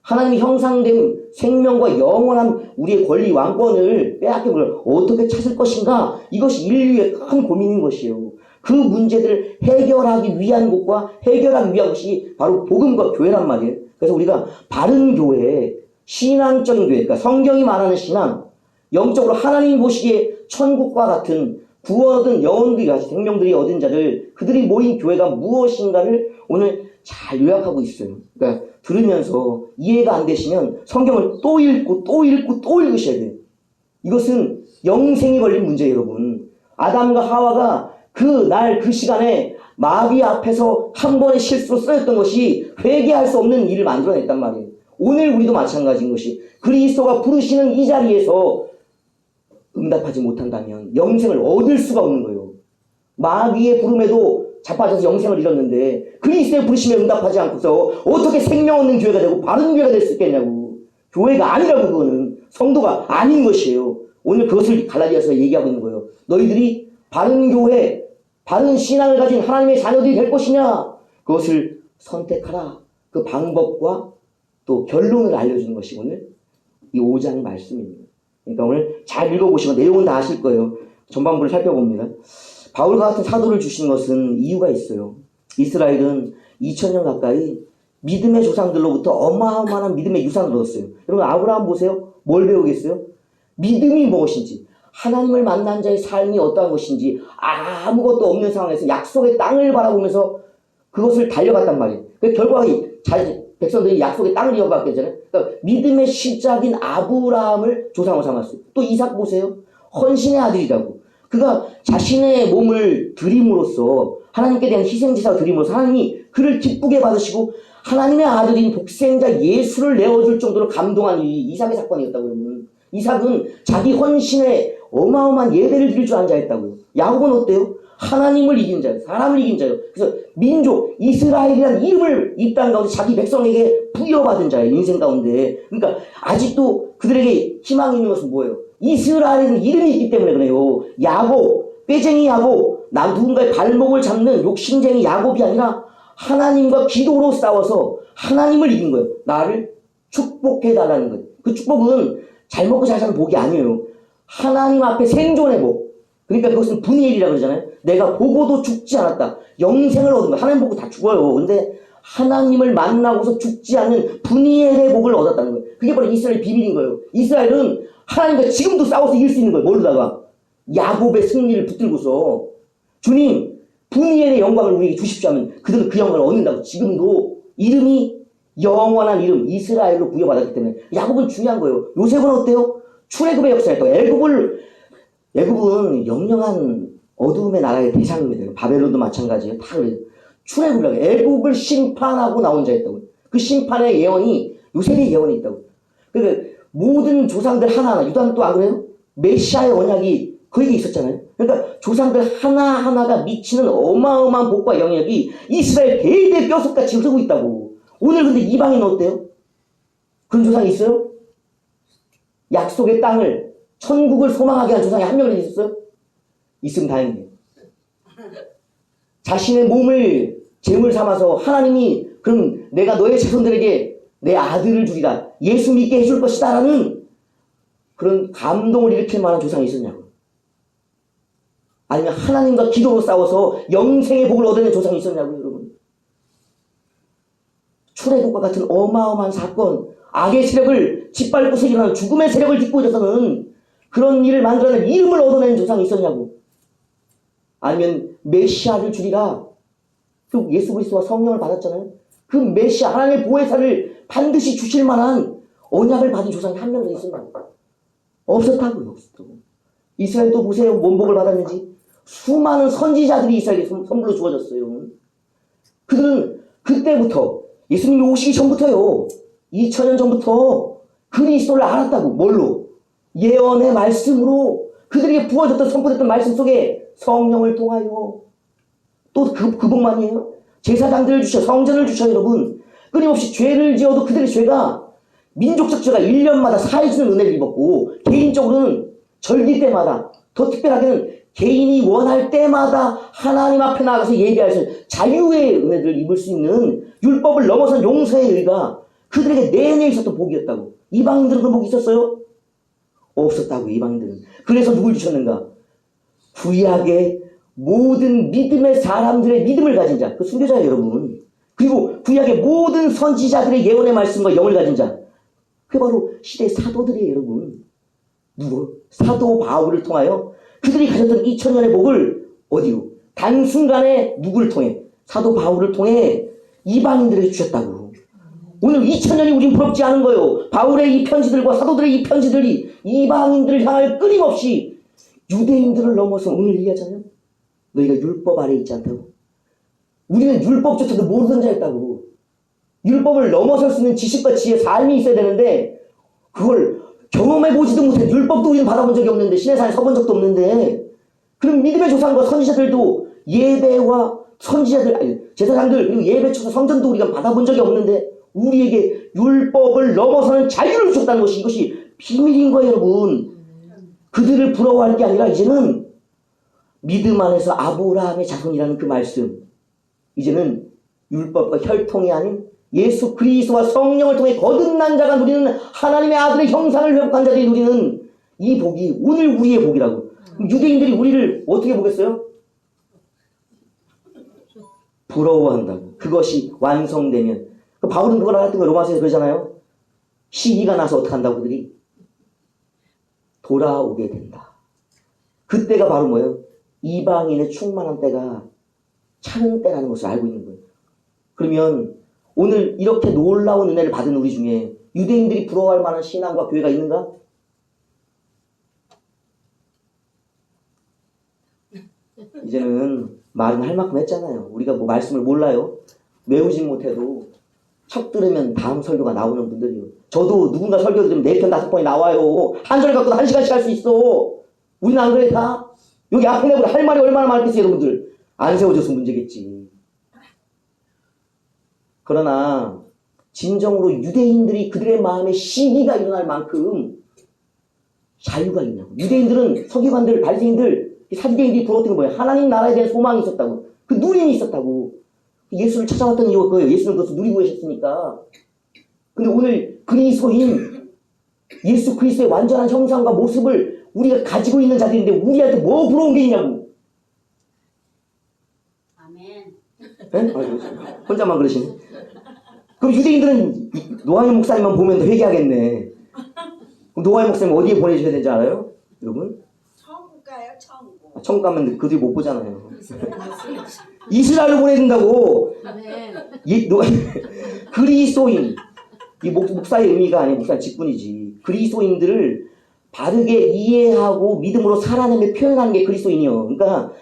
하나님의 형상된 생명과 영원한 우리의 권리, 왕권을 빼앗겨버려 어떻게 찾을 것인가? 이것이 인류의 큰 고민인 것이에요. 그 문제들을 해결하기 위한 곳과 해결하기 위한 것이 바로 복음과 교회란 말이에요. 그래서 우리가 바른 교회, 신앙적인 교회, 그러니까 성경이 말하는 신앙, 영적으로 하나님 보시기에 천국과 같은 구원얻은 영혼들이 같이 생명들이 얻은 자들, 그들이 모인 교회가 무엇인가를 오늘 잘 요약하고 있어요. 그러니까 들으면서 이해가 안 되시면 성경을 또 읽고 또 읽고 또 읽으셔야 돼요. 이것은 영생이 걸린 문제예요, 여러분. 아담과 하와가 그 날 그 시간에 마귀 앞에서 한 번의 실수로 쓰였던 것이 회개할 수 없는 일을 만들어냈단 말이에요. 오늘 우리도 마찬가지인 것이 그리스도가 부르시는 이 자리에서 응답하지 못한다면 영생을 얻을 수가 없는 거예요. 마귀의 부름에도 자빠져서 영생을 잃었는데 그리스도의 부르심에 응답하지 않고서 어떻게 생명 얻는 교회가 되고 바른 교회가 될 수 있겠냐고. 교회가 아니라고. 그거는 성도가 아닌 것이에요. 오늘 그것을 갈라디아서에 얘기하고 있는 거예요. 너희들이 바른 교회, 바른 신앙을 가진 하나님의 자녀들이 될 것이냐, 그것을 선택하라. 그 방법과 또 결론을 알려주는 것이 오늘 이 5장의 말씀입니다. 그러니까 오늘 잘 읽어보시면 내용은 다 아실 거예요. 전반부를 살펴봅니다. 바울과 같은 사도를 주신 것은 이유가 있어요. 이스라엘은 2000년 가까이 믿음의 조상들로부터 어마어마한 믿음의 유산을 얻었어요. 여러분, 아브라함 보세요. 뭘 배우겠어요? 믿음이 무엇인지, 하나님을 만난 자의 삶이 어떠한 것인지 아무것도 없는 상황에서 약속의 땅을 바라보면서 그것을 달려갔단 말이에요. 그 결과가 백성들이 약속의 땅을 이어받겠잖아요. 그러니까 믿음의 시작인 아브라함을 조상으로 삼았어요. 또 이삭 보세요. 헌신의 아들이라고. 그가 자신의 몸을 드림으로써 하나님께 대한 희생제사를 드림으로써 하나님이 그를 기쁘게 받으시고 하나님의 아들인 독생자 예수를 내어줄 정도로 감동한 일이 이삭의 사건이었다고. 그러면 이삭은 자기 헌신에 어마어마한 예배를 드릴 줄 아는 자였다고요. 야곱은 어때요? 하나님을 이긴 자예요. 사람을 이긴 자예요. 그래서 민족 이스라엘이라는 이름을 이 땅 가운데 자기 백성에게 부여받은 자예요. 인생 가운데. 그러니까 아직도 그들에게 희망이 있는 것은 뭐예요? 이스라엘은 이름이 있기 때문에 그래요. 야곱, 빼쟁이 야곱, 누군가의 발목을 잡는 욕심쟁이 야곱이 아니라 하나님과 기도로 싸워서 하나님을 이긴 거예요. 나를 축복해달라는 거예요. 그 축복은 잘 먹고 잘 사는 복이 아니에요. 하나님 앞에 생존의 복. 그러니까 그것은 분이엘이라고 그러잖아요. 내가 보고도 죽지 않았다. 영생을 얻은 거예요. 하나님 보고 다 죽어요. 근데 하나님을 만나고서 죽지 않는 분이엘의 복을 얻었다는 거예요. 그게 바로 이스라엘의 비밀인 거예요. 이스라엘은 하나님과 지금도 싸워서 이길 수 있는 거예요. 모르다가 야곱의 승리를 붙들고서 주님 분이엘의 영광을 우리에게 주십시오 하면 그들은 그 영광을 얻는다고. 지금도 이름이 영원한 이름 이스라엘로 부여받았기 때문에 야곱은 중요한 거예요. 요셉은 어때요? 출애굽의 역사였고 애굽은 영영한 어두움의 나라의 대상입니다. 바벨론도 마찬가지예요. 다 그래요. 출애굽이라고 애굽을 심판하고 나온 자였다고. 그 심판의 예언이 요셉의 예언이 있다고. 그러니까 모든 조상들 하나하나 유다는 또 안 그래요? 메시아의 언약이 그에게 있었잖아요. 그러니까 조상들 하나하나가 미치는 어마어마한 복과 영역이 이스라엘 대대 뼛속같이 흐르고 있다고. 오늘 근데 이방인은 어때요? 그런 조상이 있어요? 약속의 땅을 천국을 소망하게 한 조상이 한 명이라도 있었어요? 있으면 다행이에요. 자신의 몸을 제물 삼아서 하나님이 그럼 내가 너의 자손들에게 내 아들을 주리라 예수 믿게 해줄 것이다 라는 그런 감동을 일으킬 만한 조상이 있었냐고. 아니면 하나님과 기도로 싸워서 영생의 복을 얻어낸 조상이 있었냐고요. 여러분. 출애굽과 같은 어마어마한 사건, 악의 세력을 짓밟고서 일어나는 죽음의 세력을 딛고 있어서는 그런 일을 만들어낸 이름을 얻어낸 조상이 있었냐고. 아니면 메시아를 주리라. 그 예수 그리스도와 성령을 받았잖아요. 그 메시아 하나님의 보혜사를 반드시 주실 만한 언약을 받은 조상이 한 명도 있었나요? 없었다고요. 없었다고. 이스라엘도 보세요. 뭔 복을 받았는지. 수많은 선지자들이 이스라엘에 선물로 주어졌어요. 그들은 그때부터 예수님이 오시기 전부터요. 2000년 전부터 그리스도를 알았다고. 뭘로? 예언의 말씀으로 그들에게 부어졌던 선포됐던 말씀 속에 성령을 통하여 또 그 복만이에요. 제사장들을 주셔 성전을 주셔 여러분. 끊임없이 죄를 지어도 그들의 죄가 민족적 죄가 1년마다 사해주는 은혜를 입었고 개인적으로는 절기 때마다 더 특별하게는 개인이 원할 때마다 하나님 앞에 나가서 예배할 수 자유의 은혜를 입을 수 있는 율법을 넘어선 용서의 의가 그들에게 내내 있었던 복이었다고. 이방인들은 그런 복이 있었어요? 없었다고. 이방인들은. 그래서 누굴 주셨는가? 구약의 모든 믿음의 사람들의 믿음을 가진 자, 그 순교자예요 여러분. 그리고 구약의 모든 선지자들의 예언의 말씀과 영을 가진 자, 그게 바로 시대의 사도들이에요 여러분. 누구? 사도 바울을 통하여 그들이 가졌던 2000년의 복을 어디로? 단순간에 누구를 통해? 사도 바울을 통해 이방인들에게 주셨다고. 오늘 2000년이 우린 부럽지 않은 거예요. 바울의 이 편지들과 사도들의 이 편지들이 이방인들을 향하여 끊임없이 유대인들을 넘어서 오늘 얘기하잖아요. 너희가 율법 아래 있지 않다고? 우리는 율법조차도 모르던 자였다고. 율법을 넘어설 수 있는 지식과 지혜, 삶이 있어야 되는데 그걸 경험해보지도 못해. 율법도 우리는 받아본 적이 없는데 신의 산에 서본 적도 없는데 그럼 믿음의 조상과 선지자들도 예배와 선지자들, 아니, 제사장들 그리고 예배 쳐서 성전도 우리가 받아본 적이 없는데 우리에게 율법을 넘어서는 자유를 주셨다는 것이 이것이 비밀인 거예요 여러분. 그들을 부러워할 게 아니라 이제는 믿음 안에서 아브라함의 자손이라는 그 말씀, 이제는 율법과 혈통이 아닌 예수 그리스도와 성령을 통해 거듭난 자가 누리는 하나님의 아들의 형상을 회복한 자들이 누리는 이 복이 오늘 우리의 복이라고. 유대인들이 우리를 어떻게 보겠어요? 부러워한다고. 그것이 완성되면. 바울은 그걸 알았던 거 로마서에서 그러잖아요. 시기가 나서 어떻게 한다고 그들이? 돌아오게 된다. 그때가 바로 뭐예요? 이방인의 충만한 때가 차는 때라는 것을 알고 있는 거예요. 그러면 오늘 이렇게 놀라운 은혜를 받은 우리 중에 유대인들이 부러워할 만한 신앙과 교회가 있는가? 이제는 말은 할 만큼 했잖아요. 우리가 뭐 말씀을 몰라요. 외우진 못해도 척 들으면 다음 설교가 나오는 분들이요. 저도 누군가 설교 들으면 4편 5번이 나와요. 한 절 갖고도 1시간씩 할 수 있어. 우리는 안 그래 다? 여기 앞에 내보다 할 말이 얼마나 많겠어요, 여러분들. 안 세워져서 문제겠지. 그러나 진정으로 유대인들이 그들의 마음에 시기가 일어날 만큼 자유가 있냐고. 유대인들은 서기관들, 바리새인들, 사두개인들이 부러뜨린 거 뭐예요? 하나님 나라에 대한 소망이 있었다고. 그 누림이 있었다고. 예수를 찾아왔던 이유가 그거예요. 예수는 그것을 누리고 계셨으니까. 근데 오늘 그리스도인 예수 그리스도의 완전한 형상과 모습을 우리가 가지고 있는 자들인데 우리한테 뭐 부러운 게 있냐고. 아멘. 네? 혼자만 그러시네. 그럼 유대인들은 노아의 목사님만 보면 회개하겠네. 그럼 노아의 목사님 어디에 보내주셔야 되는지 알아요? 여러분? 천국 가요, 천국. 천국 가면 그들이 못 보잖아요. 이스라엘로 보내준다고. 그리스도인. 이 목사의 의미가 아니라 목사의 직분이지. 그리스도인들을 바르게 이해하고 믿음으로 살아내며 표현하는 게 그리스도인이요. 그러니까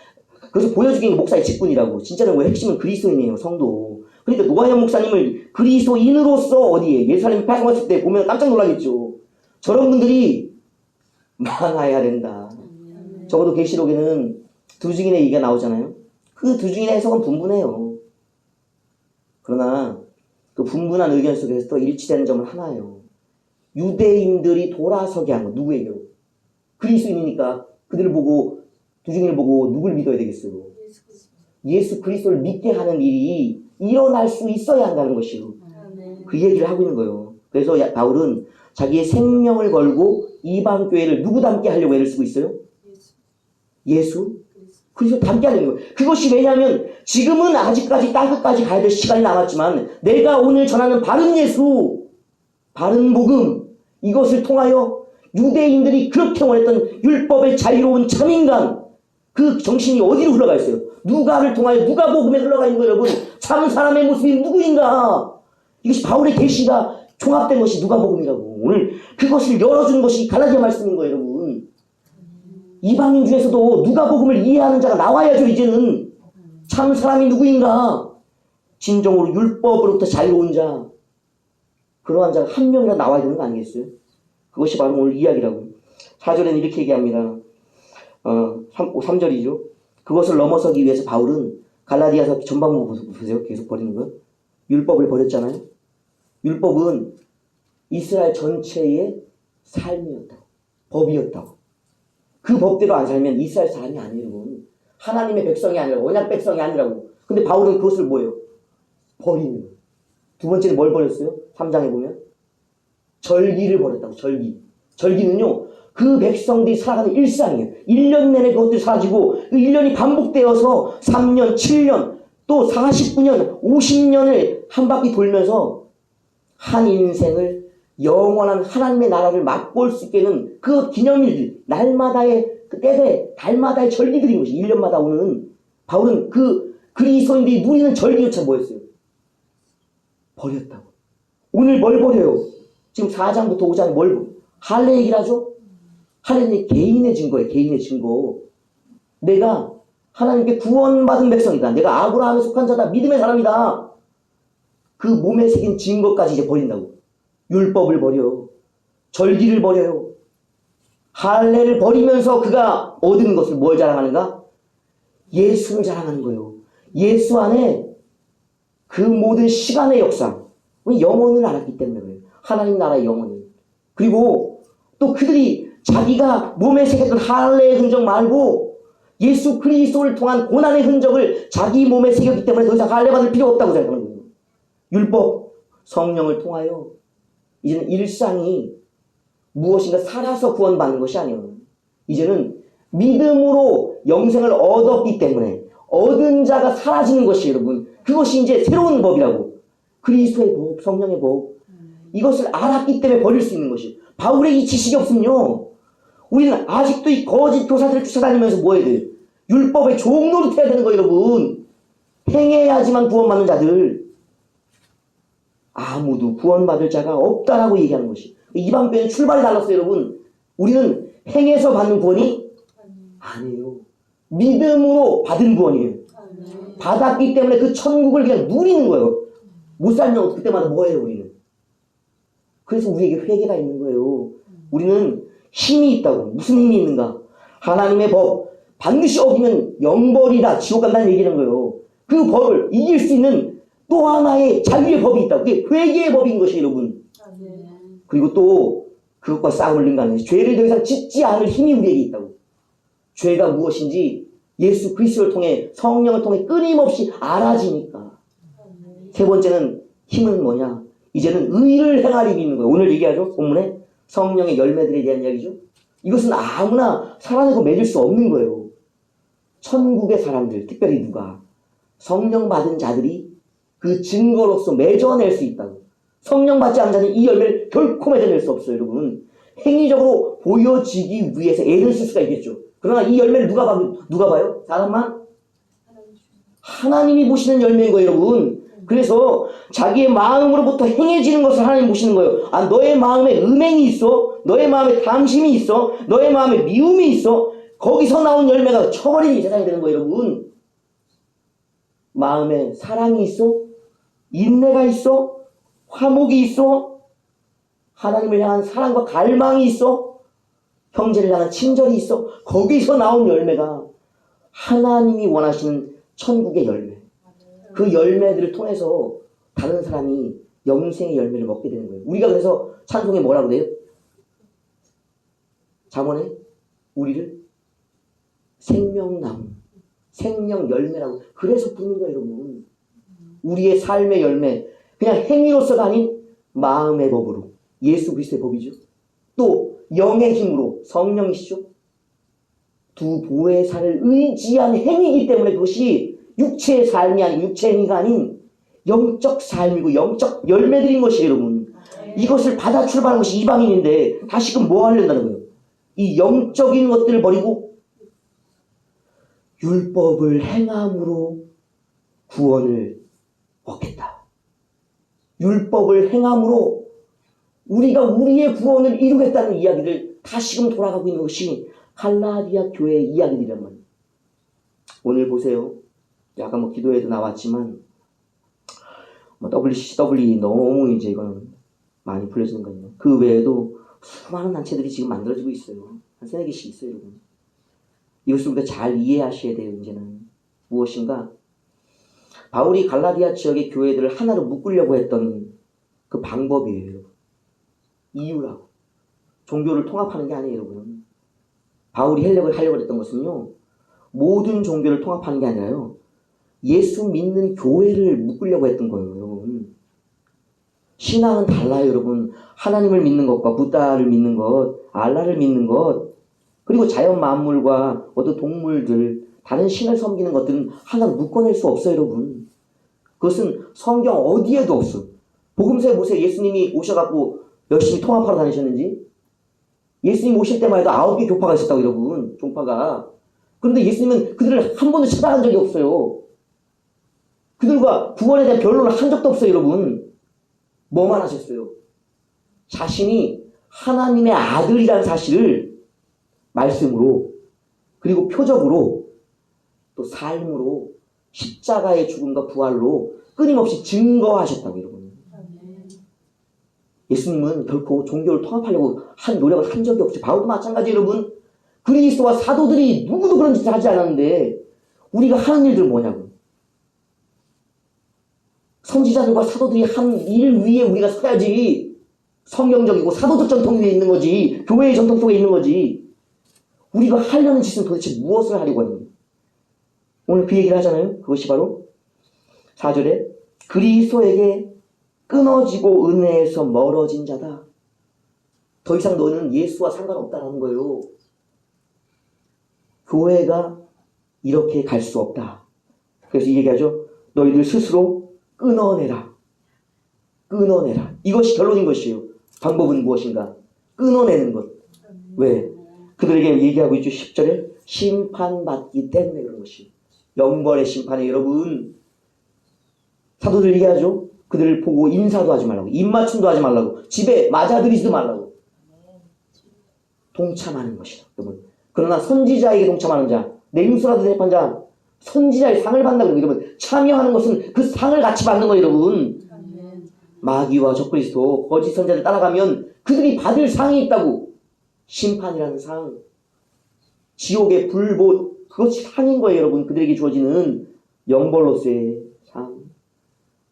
그래서 보여주기 게 목사의 직분이라고. 진짜로 핵심은 그리스도인이에요, 성도. 그러니까 노아현 목사님을 그리스도인으로서 어디에 예루살렘 파송했을 때 보면 깜짝 놀라겠죠. 저런 분들이 망해야 된다. 적어도 계시록에는 두 증인의 얘기가 나오잖아요. 그 두 증인의 해석은 분분해요. 그러나 그 분분한 의견 속에서 또 일치되는 점은 하나예요. 유대인들이 돌아서게 한 거. 누구에게요? 그리스도인이니까 그들을 보고, 두 증인을 보고 누굴 믿어야 되겠어요? 예수 그리스도를 믿게 하는 일이 일어날 수 있어야 한다는 것이요. 그 얘기를 하고 있는 거예요. 그래서 바울은 자기의 생명을 걸고 이방 교회를 누구 닮게 하려고 애를 쓰고 있어요? 예수 그리스도 닮게 하려는 거예요. 그것이 왜냐하면 지금은 아직까지 땅끝까지 가야 될 시간이 남았지만 내가 오늘 전하는 바른 예수, 바른 복음, 이것을 통하여 유대인들이 그렇게 원했던 율법의 자유로운 참인간, 그 정신이 어디로 흘러가 있어요? 누가를 통하여 누가 복음에 흘러가 있는 거예요, 여러분. 참 사람의 모습이 누구인가? 이것이 바울의 계시가 종합된 것이 누가 복음이라고. 오늘 그것을 열어준 것이 갈라디아 말씀인 거예요, 여러분. 이방인 중에서도 누가 복음을 이해하는 자가 나와야죠. 이제는 참 사람이 누구인가? 진정으로 율법으로부터 자유로운 자, 그러한 자가 한 명이라 나와야 되는 거 아니겠어요? 그것이 바로 오늘 이야기라고. 4절에는 이렇게 얘기합니다. 3절이죠. 그것을 넘어서기 위해서 바울은 갈라디아서 전반부 보세요. 계속 버리는 거. 율법을 버렸잖아요. 율법은 이스라엘 전체의 삶이었다고. 법이었다고. 그 법대로 안 살면 이스라엘 사람이 아니에요. 여러분. 하나님의 백성이 아니라 언약 백성이 아니라고. 근데 바울은 그것을 뭐예요? 버리는 거예요. 두 번째는 뭘 버렸어요? 3장에 보면 절기를 버렸다고. 절기는요 그 백성들이 살아가는 일상이에요. 1년 내내 그것들이 사라지고 그 1년이 반복되어서 3년, 7년, 또 49년, 50년을 한 바퀴 돌면서 한 인생을 영원한 하나님의 나라를 맛볼 수 있게는 그 기념일들, 날마다의 그 때에 달마다의 절기들인 것이 1년마다 오는. 바울은 그 그리스도인들이 누리는 절기조차 뭐였어요? 버렸다고. 오늘 뭘 버려요? 지금 4장부터 5장에 뭘 할례 얘기를 하죠? 할례는 개인의 증거예요. 개인의 증거. 내가 하나님께 구원받은 백성이다. 내가 아브라함에 속한 자다. 믿음의 사람이다. 그 몸에 새긴 증거까지 이제 버린다고. 율법을 버려. 절기를 버려요. 할례를 버리면서 그가 얻은 것을 뭘 자랑하는가? 예수를 자랑하는 거예요. 예수 안에 그 모든 시간의 역사, 영혼을 알았기 때문에 그래요. 하나님 나라의 영혼을. 그리고 또 그들이 자기가 몸에 새겼던 할례의 흔적 말고 예수 그리스도를 통한 고난의 흔적을 자기 몸에 새겼기 때문에 더 이상 할례 받을 필요 없다고 생각하는 거예요. 율법, 성령을 통하여 이제는 일상이 무엇인가 살아서 구원받는 것이 아니에요. 이제는 믿음으로 영생을 얻었기 때문에 얻은 자가 사라지는 것이, 여러분, 그것이 이제 새로운 법이라고. 그리스도의 법, 성령의 법. 이것을 알았기 때문에 버릴 수 있는 것이. 바울의 이 지식이 없으면요, 우리는 아직도 이 거짓 교사들을 쫓아다니면서 뭐 해야 돼요? 율법의 종노릇 해야 되는 거예요, 여러분. 행해야지만 구원받는 자들. 아무도 구원받을 자가 없다라고 얘기하는 것이. 이방 교회는 출발이 달랐어요, 여러분. 우리는 행해서 받는 구원이 아니에요. 믿음으로 받은 구원이에요. 받았기 때문에 그 천국을 그냥 누리는 거예요. 못 살면 그때마다 뭐 해요, 우리는? 그래서 우리에게 회개가 있는 거예요. 우리는 힘이 있다고. 무슨 힘이 있는가? 하나님의 법, 반드시 어기면 영벌이다, 지옥 간다는 얘기는 거예요. 그 벌을 이길 수 있는 또 하나의 자유의 법이 있다. 그게 회개의 법인 것이에요, 여러분. 그리고 또 그것과 싸움을 능가하는 죄를 더 이상 짓지 않을 힘이 우리에게 있다고. 죄가 무엇인지 예수 그리스도를 통해, 성령을 통해 끊임없이 알아지니까. 세 번째는 힘은 뭐냐? 이제는 의를 행하리 믿는 거예요. 오늘 얘기하죠, 본문에 성령의 열매들에 대한 이야기죠. 이것은 아무나 살아내고 맺을 수 없는 거예요. 천국의 사람들, 특별히 누가? 성령 받은 자들이 그 증거로서 맺어낼 수 있다고. 성령 받지 않은 자는 이 열매를 결코 맺어낼 수 없어요, 여러분. 행위적으로 보여지기 위해서 애를 쓸 수가 있겠죠. 그러나 이 열매를 누가 봐요? 사람만? 하나님이 보시는 열매인 거예요, 여러분. 그래서 자기의 마음으로부터 행해지는 것을 하나님 보시는 거예요. 아, 너의 마음에 음행이 있어? 너의 마음에 탐심이 있어? 너의 마음에 미움이 있어? 거기서 나온 열매가 쳐버리는 세상이 되는 거예요, 여러분. 마음에 사랑이 있어? 인내가 있어? 화목이 있어? 하나님을 향한 사랑과 갈망이 있어? 형제를 향한 친절이 있어? 거기서 나온 열매가 하나님이 원하시는 천국의 열매. 그 열매들을 통해서 다른 사람이 영생의 열매를 먹게 되는 거예요. 우리가 그래서 찬송에 뭐라고 그래요? 잠언에 우리를 생명나무, 생명 열매라고 그래서 부르는 거예요, 여러분. 우리의 삶의 열매, 그냥 행위로서가 아닌 마음의 법으로, 예수 그리스도의 법이죠. 또 영의 힘으로, 성령이시죠. 두 보혜사를 의지한 행위이기 때문에 그것이 육체의 삶이 아니고 육체의 행위가 아닌 영적 삶이고 영적 열매들인 것이에요, 여러분. 이것을 받아 출발한 것이 이방인인데 다시금 뭐 하려는 거예요? 이 영적인 것들을 버리고 율법을 행함으로 구원을 얻겠다. 율법을 행함으로 우리가 우리의 구원을 이루겠다는 이야기를 다시금 돌아가고 있는 것이 갈라디아 교회의 이야기들이란 말이에요. 오늘 보세요. 약간 뭐 기도에도 나왔지만 WCW 너무 이제 이거는 많이 불려지는 거예요. 그 외에도 수많은 단체들이 지금 만들어지고 있어요. 한 3-4개씩 있어요, 여러분. 이것을 우리가 잘 이해하셔야 돼요. 이제는 무엇인가? 바울이 갈라디아 지역의 교회들을 하나로 묶으려고 했던 그 방법이에요. 이유라고. 종교를 통합하는 게 아니에요, 여러분. 바울이 하려고 했던 것은요, 모든 종교를 통합하는 게 아니라요, 예수 믿는 교회를 묶으려고 했던 거예요, 여러분. 신앙은 달라요, 여러분. 하나님을 믿는 것과 부다를 믿는 것, 알라를 믿는 것, 그리고 자연 만물과 어떤 동물들, 다른 신을 섬기는 것들은 하나로 묶어낼 수 없어요, 여러분. 그것은 성경 어디에도 없어. 복음서에 보세요. 예수님이 오셔갖고 열심히 통합하러 다니셨는지. 예수님 오실 때만 해도 9개 교파가 있었다고, 여러분. 종파가. 그런데 예수님은 그들을 한 번도 찾아간 적이 없어요. 그들과 구원에 대한 변론을 한 적도 없어요, 여러분. 뭐만 하셨어요? 자신이 하나님의 아들이라는 사실을 말씀으로, 그리고 표적으로, 또 삶으로, 십자가의 죽음과 부활로 끊임없이 증거하셨다고, 여러분. 예수님은 결코 종교를 통합하려고 한 노력을 한 적이 없죠. 바울도 마찬가지, 여러분. 그리스도와 사도들이 누구도 그런 짓을 하지 않았는데 우리가 하는 일들은 뭐냐고. 선지자들과 사도들이 한 일 위에 우리가 서야지. 성경적이고 사도적 전통 위에 있는 거지. 교회의 전통 속에 있는 거지. 우리가 하려는 짓은 도대체 무엇을 하려고 하는 거예요? 오늘 그 얘기를 하잖아요. 그것이 바로 4절에 그리스도에게 끊어지고 은혜에서 멀어진 자다. 더 이상 너는 예수와 상관없다라는 거예요. 교회가 이렇게 갈 수 없다. 그래서 이 얘기하죠. 너희들 스스로 끊어내라. 끊어내라. 이것이 결론인 것이에요. 방법은 무엇인가? 끊어내는 것. 왜? 그들에게 얘기하고 있죠. 10절에 심판받기 때문에 그런 것이. 영벌의 심판에 여러분. 사도들 얘기하죠. 그들을 보고 인사도 하지 말라고. 입맞춤도 하지 말라고. 집에 맞아들이지도 말라고. 동참하는 것이다. 여러분. 그러나 선지자에게 동참하는 자, 냉수라도 대접한 자, 선지자의 상을 받는다고 여러분. 참여하는 것은 그 상을 같이 받는 거예요, 여러분. 마귀와 적그리스도, 거짓 선자를 따라가면 그들이 받을 상이 있다고. 심판이라는 상. 지옥의 그것이 상인 거예요, 여러분. 그들에게 주어지는 영벌로서의 상.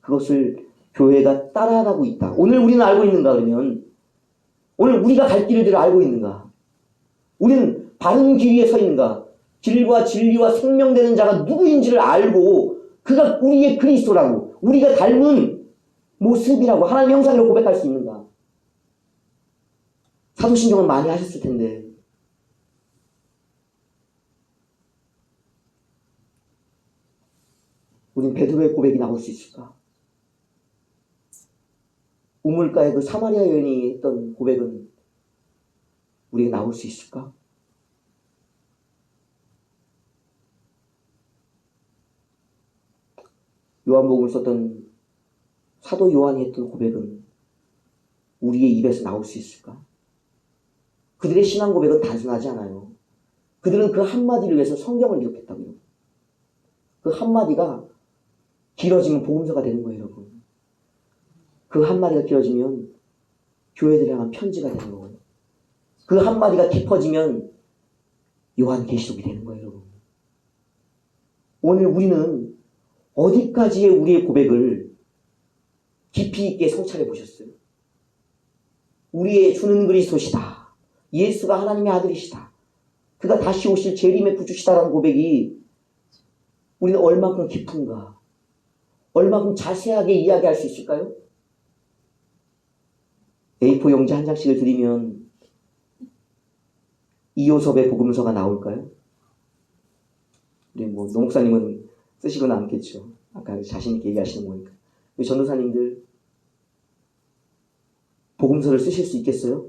그것을 교회가 따라가고 있다. 오늘 우리는 알고 있는가 그러면? 오늘 우리가 갈 길을 알고 있는가? 우리는 바른 길 위에 서 있는가? 길과 진리와 생명되는 자가 누구인지를 알고 그가 우리의 그리스도라고 우리가 닮은 모습이라고 하나님의 형상으로 고백할 수 있는가? 사도신경은 많이 하셨을 텐데 우린 베드로의 고백이 나올 수 있을까? 우물가의 그 사마리아 여인이 했던 고백은 우리가 나올 수 있을까? 요한복음을 썼던 사도 요한이 했던 고백은 우리의 입에서 나올 수 있을까? 그들의 신앙 고백은 단순하지 않아요. 그들은 그 한마디를 위해서 성경을 기록했다고요. 그 한마디가 길어지면 복음서가 되는 거예요, 여러분. 그 한마디가 길어지면 교회들을 향한 편지가 되는 거예요. 그 한마디가 깊어지면 요한계시록이 되는 거예요, 여러분. 오늘 우리는 어디까지의 우리의 고백을 깊이 있게 성찰해 보셨어요? 우리의 주는 그리스도시다. 예수가 하나님의 아들이시다. 그가 다시 오실 재림의 구주시다라는 고백이 우리는 얼마큼 깊은가? 얼마큼 자세하게 이야기할 수 있을까요? A4 용지 한 장씩을 드리면 이요섭의 복음서가 나올까요? 우리 노 목사님은 쓰시거나 않겠죠. 아까 자신있게 얘기하시는 거니까. 우리 전도사님들 복음서를 쓰실 수 있겠어요?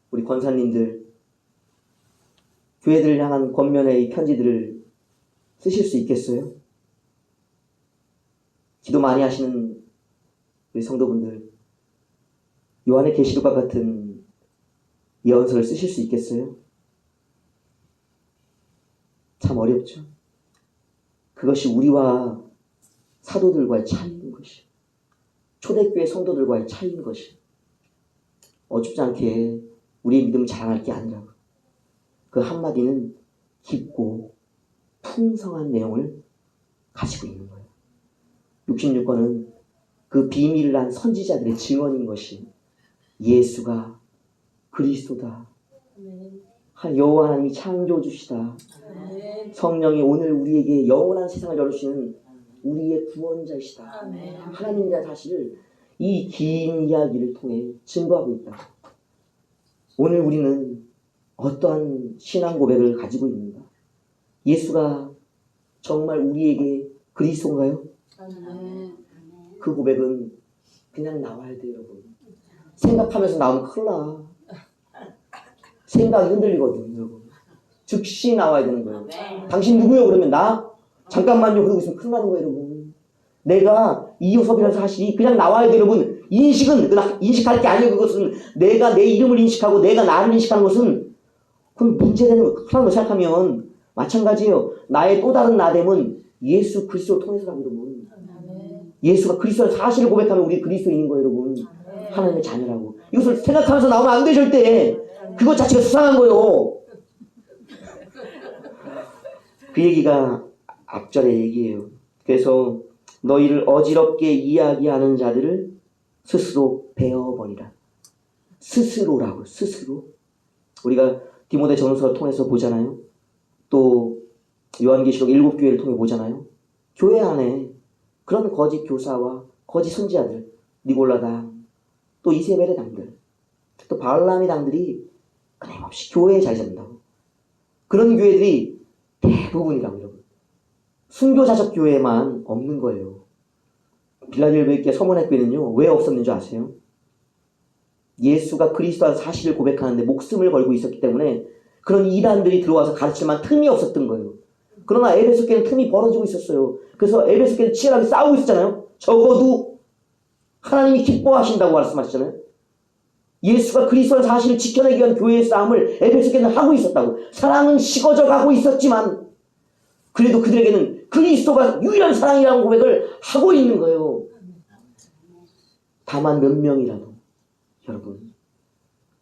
우리 권사님들 교회들을 향한 권면의 이 편지들을 쓰실 수 있겠어요? 기도 많이 하시는 우리 성도분들 요한의 계시록과 같은 예언서를 쓰실 수 있겠어요? 참 어렵죠. 그것이 우리와 사도들과의 차이인 것이, 초대교회 성도들과의 차이인 것이, 어줍지 않게 우리의 믿음을 자랑할 게 아니라고. 그 한마디는 깊고 풍성한 내용을 가지고 있는 거예요. 66권은 그 비밀을 한 선지자들의 증언인 것이 예수가 그리스도다. 여호와 하나님이 창조주시다. 성령이 오늘 우리에게 영원한 세상을 열어주시는 우리의 구원자이시다. 하나님이라 사실을 이 긴 이야기를 통해 증거하고 있다. 오늘 우리는 어떠한 신앙 고백을 가지고 있는가? 예수가 정말 우리에게 그리스도인가요? 그 고백은 그냥 나와야 돼요, 여러분. 생각하면서 나오면 큰일 나. 생각이 흔들리거든요, 여러분. 즉시 나와야 되는 거예요. 당신 누구요? 그러면 나? 잠깐만요. 그러고 있으면 큰일 나는 거예요, 여러분. 내가 이요섭이라는 사실이 그냥 나와야 돼요, 여러분. 인식은, 인식할 게 아니에요, 그것은. 내가 내 이름을 인식하고 내가 나를 인식하는 것은 그건 문제되는 거. 하나로 생각하면 마찬가지예요. 나의 또 다른 나됨은 예수 그리스도를 통해서라고, 여러분. 예수가 그리스도라는 사실을 고백하면 우리 그리스도인인 거예요, 여러분. 하나님의 자녀라고. 이것을 생각하면서 나오면 안 돼, 절대. 그것 자체가 수상한 거예요. 그 얘기가 앞절의 얘기예요. 그래서 너희를 어지럽게 이야기하는 자들을 스스로 베어버리라. 스스로라고, 스스로. 우리가 디모데 전서를 통해서 보잖아요. 또 요한계시록 7교회를 통해 보잖아요. 교회 안에 그런 거짓 교사와 거짓 선지자들, 니골라당, 또 이세벨의 당들, 또 바알람의 당들이 끊임없이 교회에 자리 잡는다고. 그런 교회들이 대부분이라고, 여러분. 순교자적 교회만 없는 거예요. 빌라델비아 서문의 교회는요, 왜 없었는 줄 아세요? 예수가 그리스도라는 사실을 고백하는데 목숨을 걸고 있었기 때문에 그런 이단들이 들어와서 가르칠 만한 틈이 없었던 거예요. 그러나 에베소 교회는 틈이 벌어지고 있었어요. 그래서 에베소 교회는 치열하게 싸우고 있었잖아요. 적어도 하나님이 기뻐하신다고 말씀하셨잖아요. 예수가 그리스도라는 사실을 지켜내기 위한 교회의 싸움을 에베소 교회는 하고 있었다고. 사랑은 식어져 가고 있었지만 그래도 그들에게는 그리스도가 유일한 사랑이라는 고백을 하고 있는 거예요. 다만 몇 명이라도. 여러분,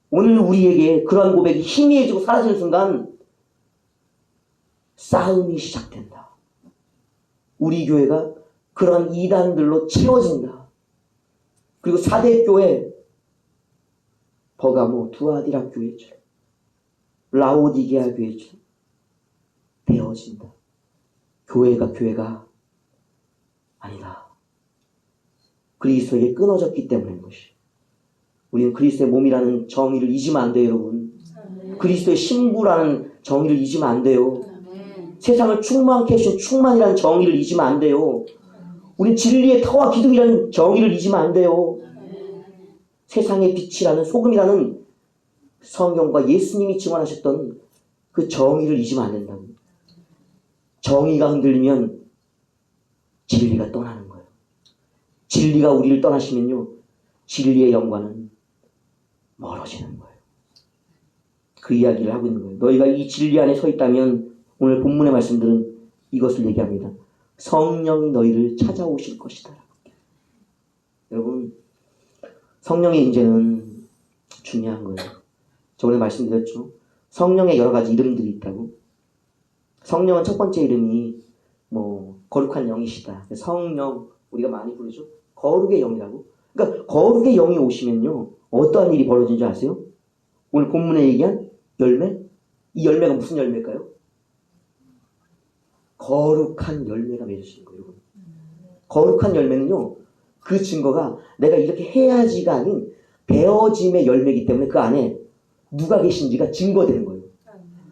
오늘 우리에게 그러한 고백이 희미해지고 사라지는 순간 싸움이 시작된다. 우리 교회가 그런 이단들로 채워진다. 그리고 4대 교회, 버가모, 두아디라 교회처럼, 라오디게아 교회처럼 되어진다. 교회가 아니다. 그리스도에게 끊어졌기 때문인 것이. 우리는 그리스도의 몸이라는 정의를 잊으면 안 돼요, 여러분. 그리스도의 신부라는 정의를 잊으면 안 돼요. 세상을 충만케 해주신 충만이라는 정의를 잊으면 안 돼요. 우린 진리의 터와 기둥이라는 정의를 잊으면 안 돼요. 세상의 빛이라는, 소금이라는 성경과 예수님이 증언하셨던 그 정의를 잊으면 안 된다고. 정의가 흔들리면 진리가 떠나는 거예요. 진리가 우리를 떠나시면요, 진리의 영광은 멀어지는 거예요. 그 이야기를 하고 있는 거예요. 너희가 이 진리 안에 서 있다면, 오늘 본문의 말씀들은 이것을 얘기합니다. 성령이 너희를 찾아오실 것이다. 여러분, 성령의 임재는 중요한 거예요. 저번에 말씀드렸죠. 성령의 여러 가지 이름들이 있다고. 성령은 첫 번째 이름이 거룩한 영이시다. 성령, 우리가 많이 부르죠. 거룩의 영이라고. 그러니까 거룩의 영이 오시면요, 어떠한 일이 벌어지는 줄 아세요? 오늘 본문에 얘기한 열매? 이 열매가 무슨 열매일까요? 거룩한 열매가 맺어지는 거예요, 여러분. 거룩한 열매는요, 그 증거가 내가 이렇게 해야지가 아닌 배어짐의 열매이기 때문에 그 안에 누가 계신지가 증거되는 거예요.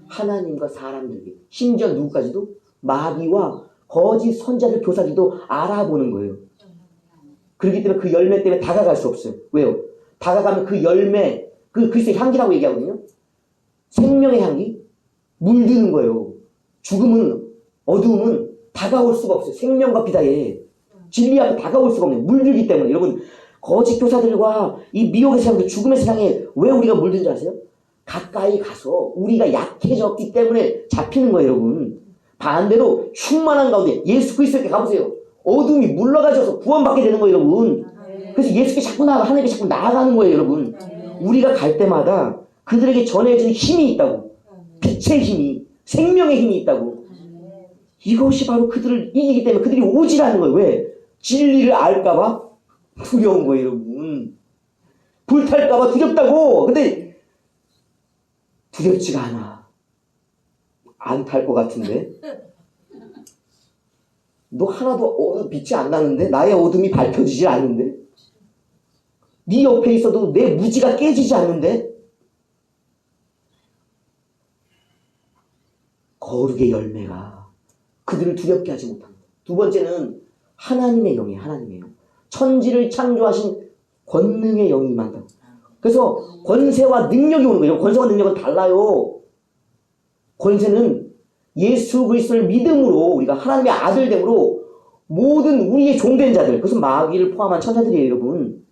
하나님과 사람들에게, 심지어 누구까지도 마귀와 거짓 선자들 교사들도 알아보는 거예요. 그렇기 때문에 그 열매 때문에 다가갈 수 없어요. 왜요? 다가가면 그 열매, 그 그리스도의 향기라고 얘기하거든요. 생명의 향기, 물드는 거예요. 죽음은, 어두움은 다가올 수가 없어요. 생명과 비다에 진리 앞에 다가올 수가 없네요. 물들기 때문에. 여러분, 거짓 교사들과 이 미혹의 세상들, 죽음의 세상에 왜 우리가 물든 줄 아세요? 가까이 가서 우리가 약해졌기 때문에 잡히는 거예요, 여러분. 반대로 충만한 가운데 예수 그리스도께 가보세요. 어둠이 물러가져서 구원받게 되는 거예요, 여러분. 그래서 예수께 자꾸 나아가, 하나님께 자꾸 나아가는 거예요, 여러분. 우리가 갈 때마다 그들에게 전해지는 힘이 있다고. 빛의 힘이, 생명의 힘이 있다고. 이것이 바로 그들을 이기기 때문에 그들이 오지라는 거예요. 왜? 진리를 알까봐 두려운 거예요, 여러분. 불탈까봐 두렵다고. 근데 두렵지가 않아. 안 탈 것 같은데. 너 하나도 빛이 안 나는데? 나의 어둠이 밝혀지지 않는데? 네 옆에 있어도 내 무지가 깨지지 않는데? 거룩의 열매가 그들을 두렵게 하지 못합니다. 두 번째는 하나님의 영이에요. 하나님의 영. 천지를 창조하신 권능의 영이 임한다. 그래서 권세와 능력이 오는 거예요. 권세와 능력은 달라요. 권세는 예수 그리스도를 믿음으로 우리가 하나님의 아들됨으로 모든 우리의 종된 자들, 그것은 마귀를 포함한 천사들이에요, 여러분.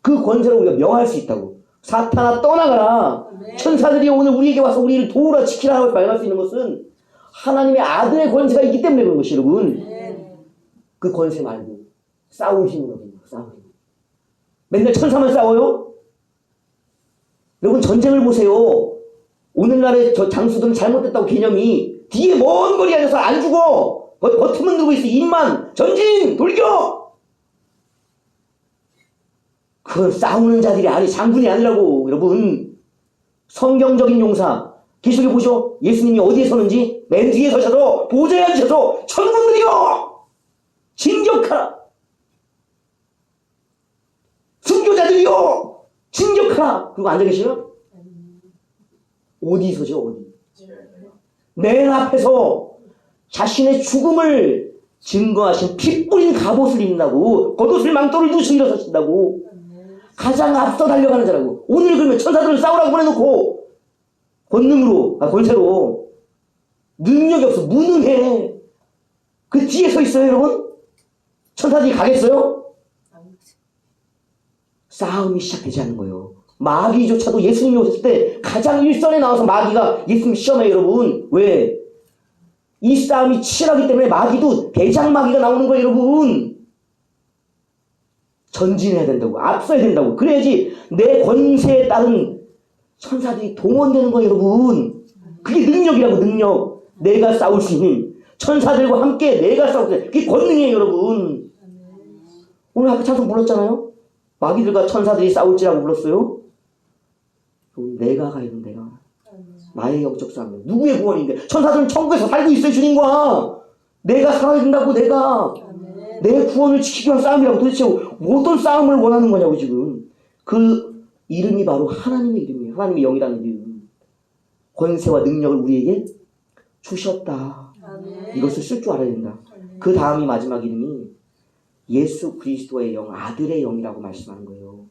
그 권세로 우리가 명할 수 있다고. 사탄아 떠나가라. 천사들이 오늘 우리에게 와서 우리를 도우라 지키라고 말할 수 있는 것은 하나님의 아들의 권세가 있기 때문에 그런 것이, 여러분. 그 권세 말고 싸울 힘은 없는 거예요. 싸울 힘. 맨날 천사만 싸워요? 여러분, 전쟁을 보세요. 오늘날의 저 장수들은 잘못됐다고 개념이 뒤에 먼 거리 앉아서 안 죽어. 버튼만 누르고 있어. 입만 전진 돌격. 그건 싸우는 자들이 아니, 장군이 아니라고. 여러분, 성경적인 용사 계시록에 보셔. 예수님이 어디에 서는지 맨 뒤에 서셔서 보좌에 앉으셔서 천군들이여 진격하라. 순교자들이여 진격하라. 그리고 앉아 계시나? 어디 서죠? 어디? 맨 앞에서 자신의 죽음을 증거하신 피 뿌린 갑옷을 입는다고. 겉옷을 망토를 두시고 일어서신다고. 가장 앞서 달려가는 자라고. 오늘 그러면 천사들을 싸우라고 보내놓고 권세로 능력이 없어. 무능해. 그 뒤에 서 있어요, 여러분? 천사들이 가겠어요? 싸움이 시작되지 않는 거예요. 마귀조차도 예수님이 오셨을 때 가장 일선에 나와서 마귀가 예수님 시험해요, 여러분. 왜? 이 싸움이 치열하기 때문에 마귀도 대장 마귀가 나오는 거예요, 여러분. 전진해야 된다고. 앞서야 된다고. 그래야지 내 권세에 따른 천사들이 동원되는 거예요, 여러분. 그게 능력이라고, 능력. 내가 싸울 수 있는, 천사들과 함께 내가 싸울 수 있는, 그게 권능이에요, 여러분. 오늘 아까 찬송 불렀잖아요. 마귀들과 천사들이 싸울지라고 불렀어요. 내가 가야 돼, 내가. 나의 영적 싸움. 누구의 구원인데? 천사들은 천국에서 살고 있어요, 주님과. 내가 살아야 된다고, 내가. 내 구원을 지키기 위한 싸움이라고. 도대체 어떤 싸움을 원하는 거냐고, 지금. 그 이름이 바로 하나님의 이름이에요. 하나님의 영이라는 이름. 권세와 능력을 우리에게 주셨다. 이것을 쓸 줄 알아야 된다. 그 다음이 마지막 이름이 예수 그리스도의 영, 아들의 영이라고 말씀하는 거예요.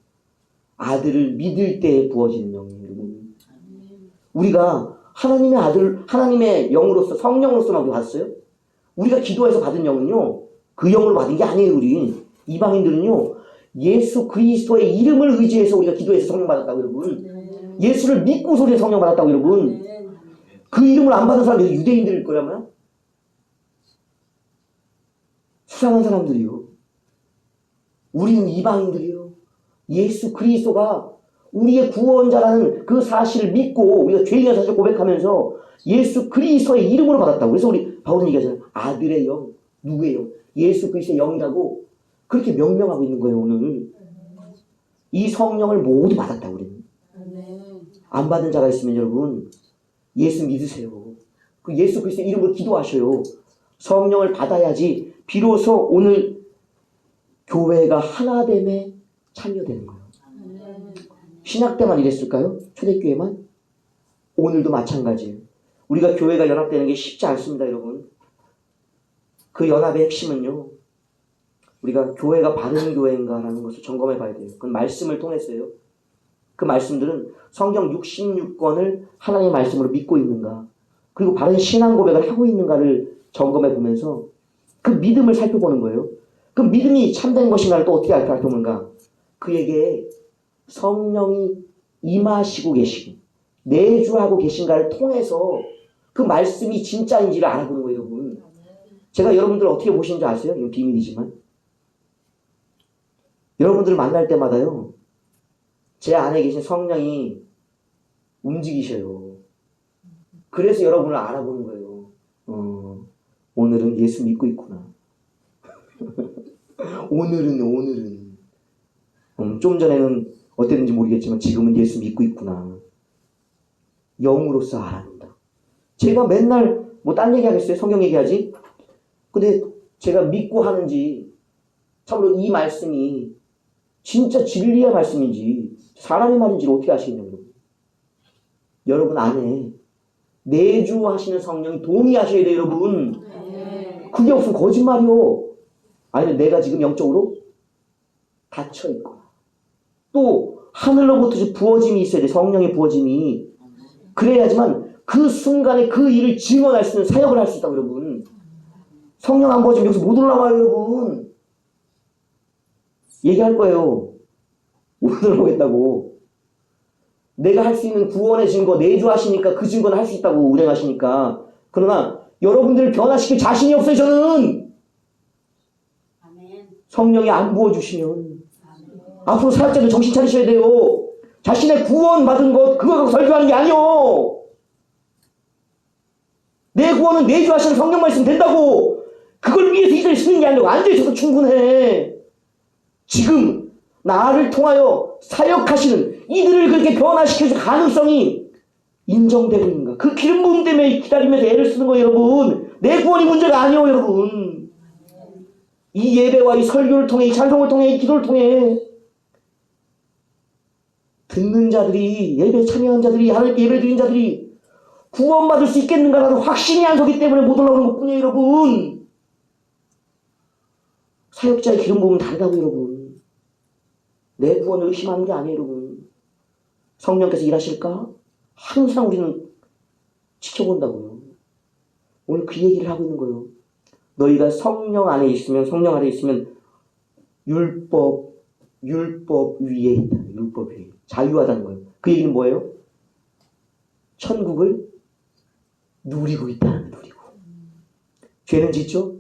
아들을 믿을 때 부어지는 영이에요, 여러분. 우리가 하나님의 아들, 하나님의 영으로서, 성령으로서만 우리 받았어요? 우리가 기도해서 받은 영은요, 그 영을 받은 게 아니에요, 우리. 이방인들은요, 예수 그리스도의 이름을 의지해서 우리가 기도해서 성령 받았다고, 여러분. 예수를 믿고서 우리가 성령 받았다고, 여러분. 그 이름을 안 받은 사람이 유대인들일 거라면? 수상한 사람들이요. 우리는 이방인들이요. 예수 그리스도가 우리의 구원자라는 그 사실을 믿고 우리가 죄인의 사실을 고백하면서 예수 그리스도의 이름으로 받았다고. 그래서 우리 바울은 얘기하잖아요. 아들의 영. 누구의 영? 예수 그리스도의 영이라고 그렇게 명명하고 있는 거예요, 오늘. 이 성령을 모두 받았다고, 우리는. 안 받은 자가 있으면 여러분, 예수 믿으세요. 그 예수 그리스도의 이름으로 기도하셔요. 성령을 받아야지 비로소 오늘 교회가 하나됨에 참여되는 거예요. 신학 때만 이랬을까요? 초대교회만? 오늘도 마찬가지예요. 우리가 교회가 연합되는 게 쉽지 않습니다, 여러분. 그 연합의 핵심은요, 우리가 교회가 바른 교회인가라는 것을 점검해 봐야 돼요. 그건 말씀을 통해서요. 그 말씀들은 성경 66권을 하나님의 말씀으로 믿고 있는가, 그리고 바른 신앙 고백을 하고 있는가를 점검해 보면서 그 믿음을 살펴보는 거예요. 그 믿음이 참된 것인가를 또 어떻게 살펴보는가? 그에게 성령이 임하시고 계시고 내주하고 계신가를 통해서 그 말씀이 진짜인지를 알아보는 거예요, 여러분. 제가 여러분들 어떻게 보시는지 아세요? 이건 비밀이지만 여러분들을 만날 때마다요, 제 안에 계신 성령이 움직이셔요. 그래서 여러분을 알아보는 거예요. 오늘은 예수 믿고 있구나. 오늘은 좀 전에는 어땠는지 모르겠지만 지금은 예수 믿고 있구나. 영으로서 알아본다. 제가 맨날 뭐 딴 얘기 하겠어요? 성경 얘기하지? 근데 제가 믿고 하는지, 참으로 이 말씀이 진짜 진리의 말씀인지 사람의 말인지를 어떻게 아시겠냐고, 여러분. 여러분 안에 내주하시는 성령이 동의하셔야 돼요, 여러분. 그게 없으면 거짓말이요. 아니면 내가 지금 영적으로 닫혀있거나 또 하늘로부터 부어짐이 있어야 돼. 성령의 부어짐이. 그래야지만 그 순간에 그 일을 증언할 수 있는 사역을 할 수 있다고, 여러분. 성령 안 부어지면 여기서 못 올라와요, 여러분. 얘기할 거예요. 못 올라오겠다고. 내가 할 수 있는 구원의 증거 내주하시니까 그 증거는 할 수 있다고 운행하시니까. 그러나 여러분들을 변화시킬 자신이 없어요, 저는. 성령이 안 부어주시면 앞으로 살 때도 정신 차리셔야 돼요. 자신의 구원 받은 것 그거 갖고 설교하는 게 아니요. 내 구원은 내주하시는 성령만 있으면 된다고. 그걸 위해서 이들을 쓰는 게 아니고 앉아있어도 충분해. 지금 나를 통하여 사역하시는 이들을 그렇게 변화시켜줄 가능성이 인정되고 있는가? 그 기름 부음 때문에 기다리면서 애를 쓰는 거예요, 여러분. 내 구원이 문제가 아니에요, 여러분. 이 예배와 이 설교를 통해, 이 찬송을 통해, 이 기도를 통해 듣는 자들이, 예배 참여한 자들이, 하나님께 예배 드린 자들이 구원받을 수 있겠는가라는 확신이 안 서기 때문에 못 올라오는 것뿐이에요, 여러분. 사역자의 기름 부음은 다르다고, 여러분. 내 구원을 의심하는 게 아니에요, 여러분. 성령께서 일하실까? 항상 우리는 지켜본다고요. 오늘 그 얘기를 하고 있는 거예요. 너희가 성령 안에 있으면, 성령 안에 있으면 율법 위에 있다. 율법 위에. 자유하다는 거예요. 그 얘기는 뭐예요? 천국을 누리고 있다는 거예요. 누리고. 죄는 짓죠?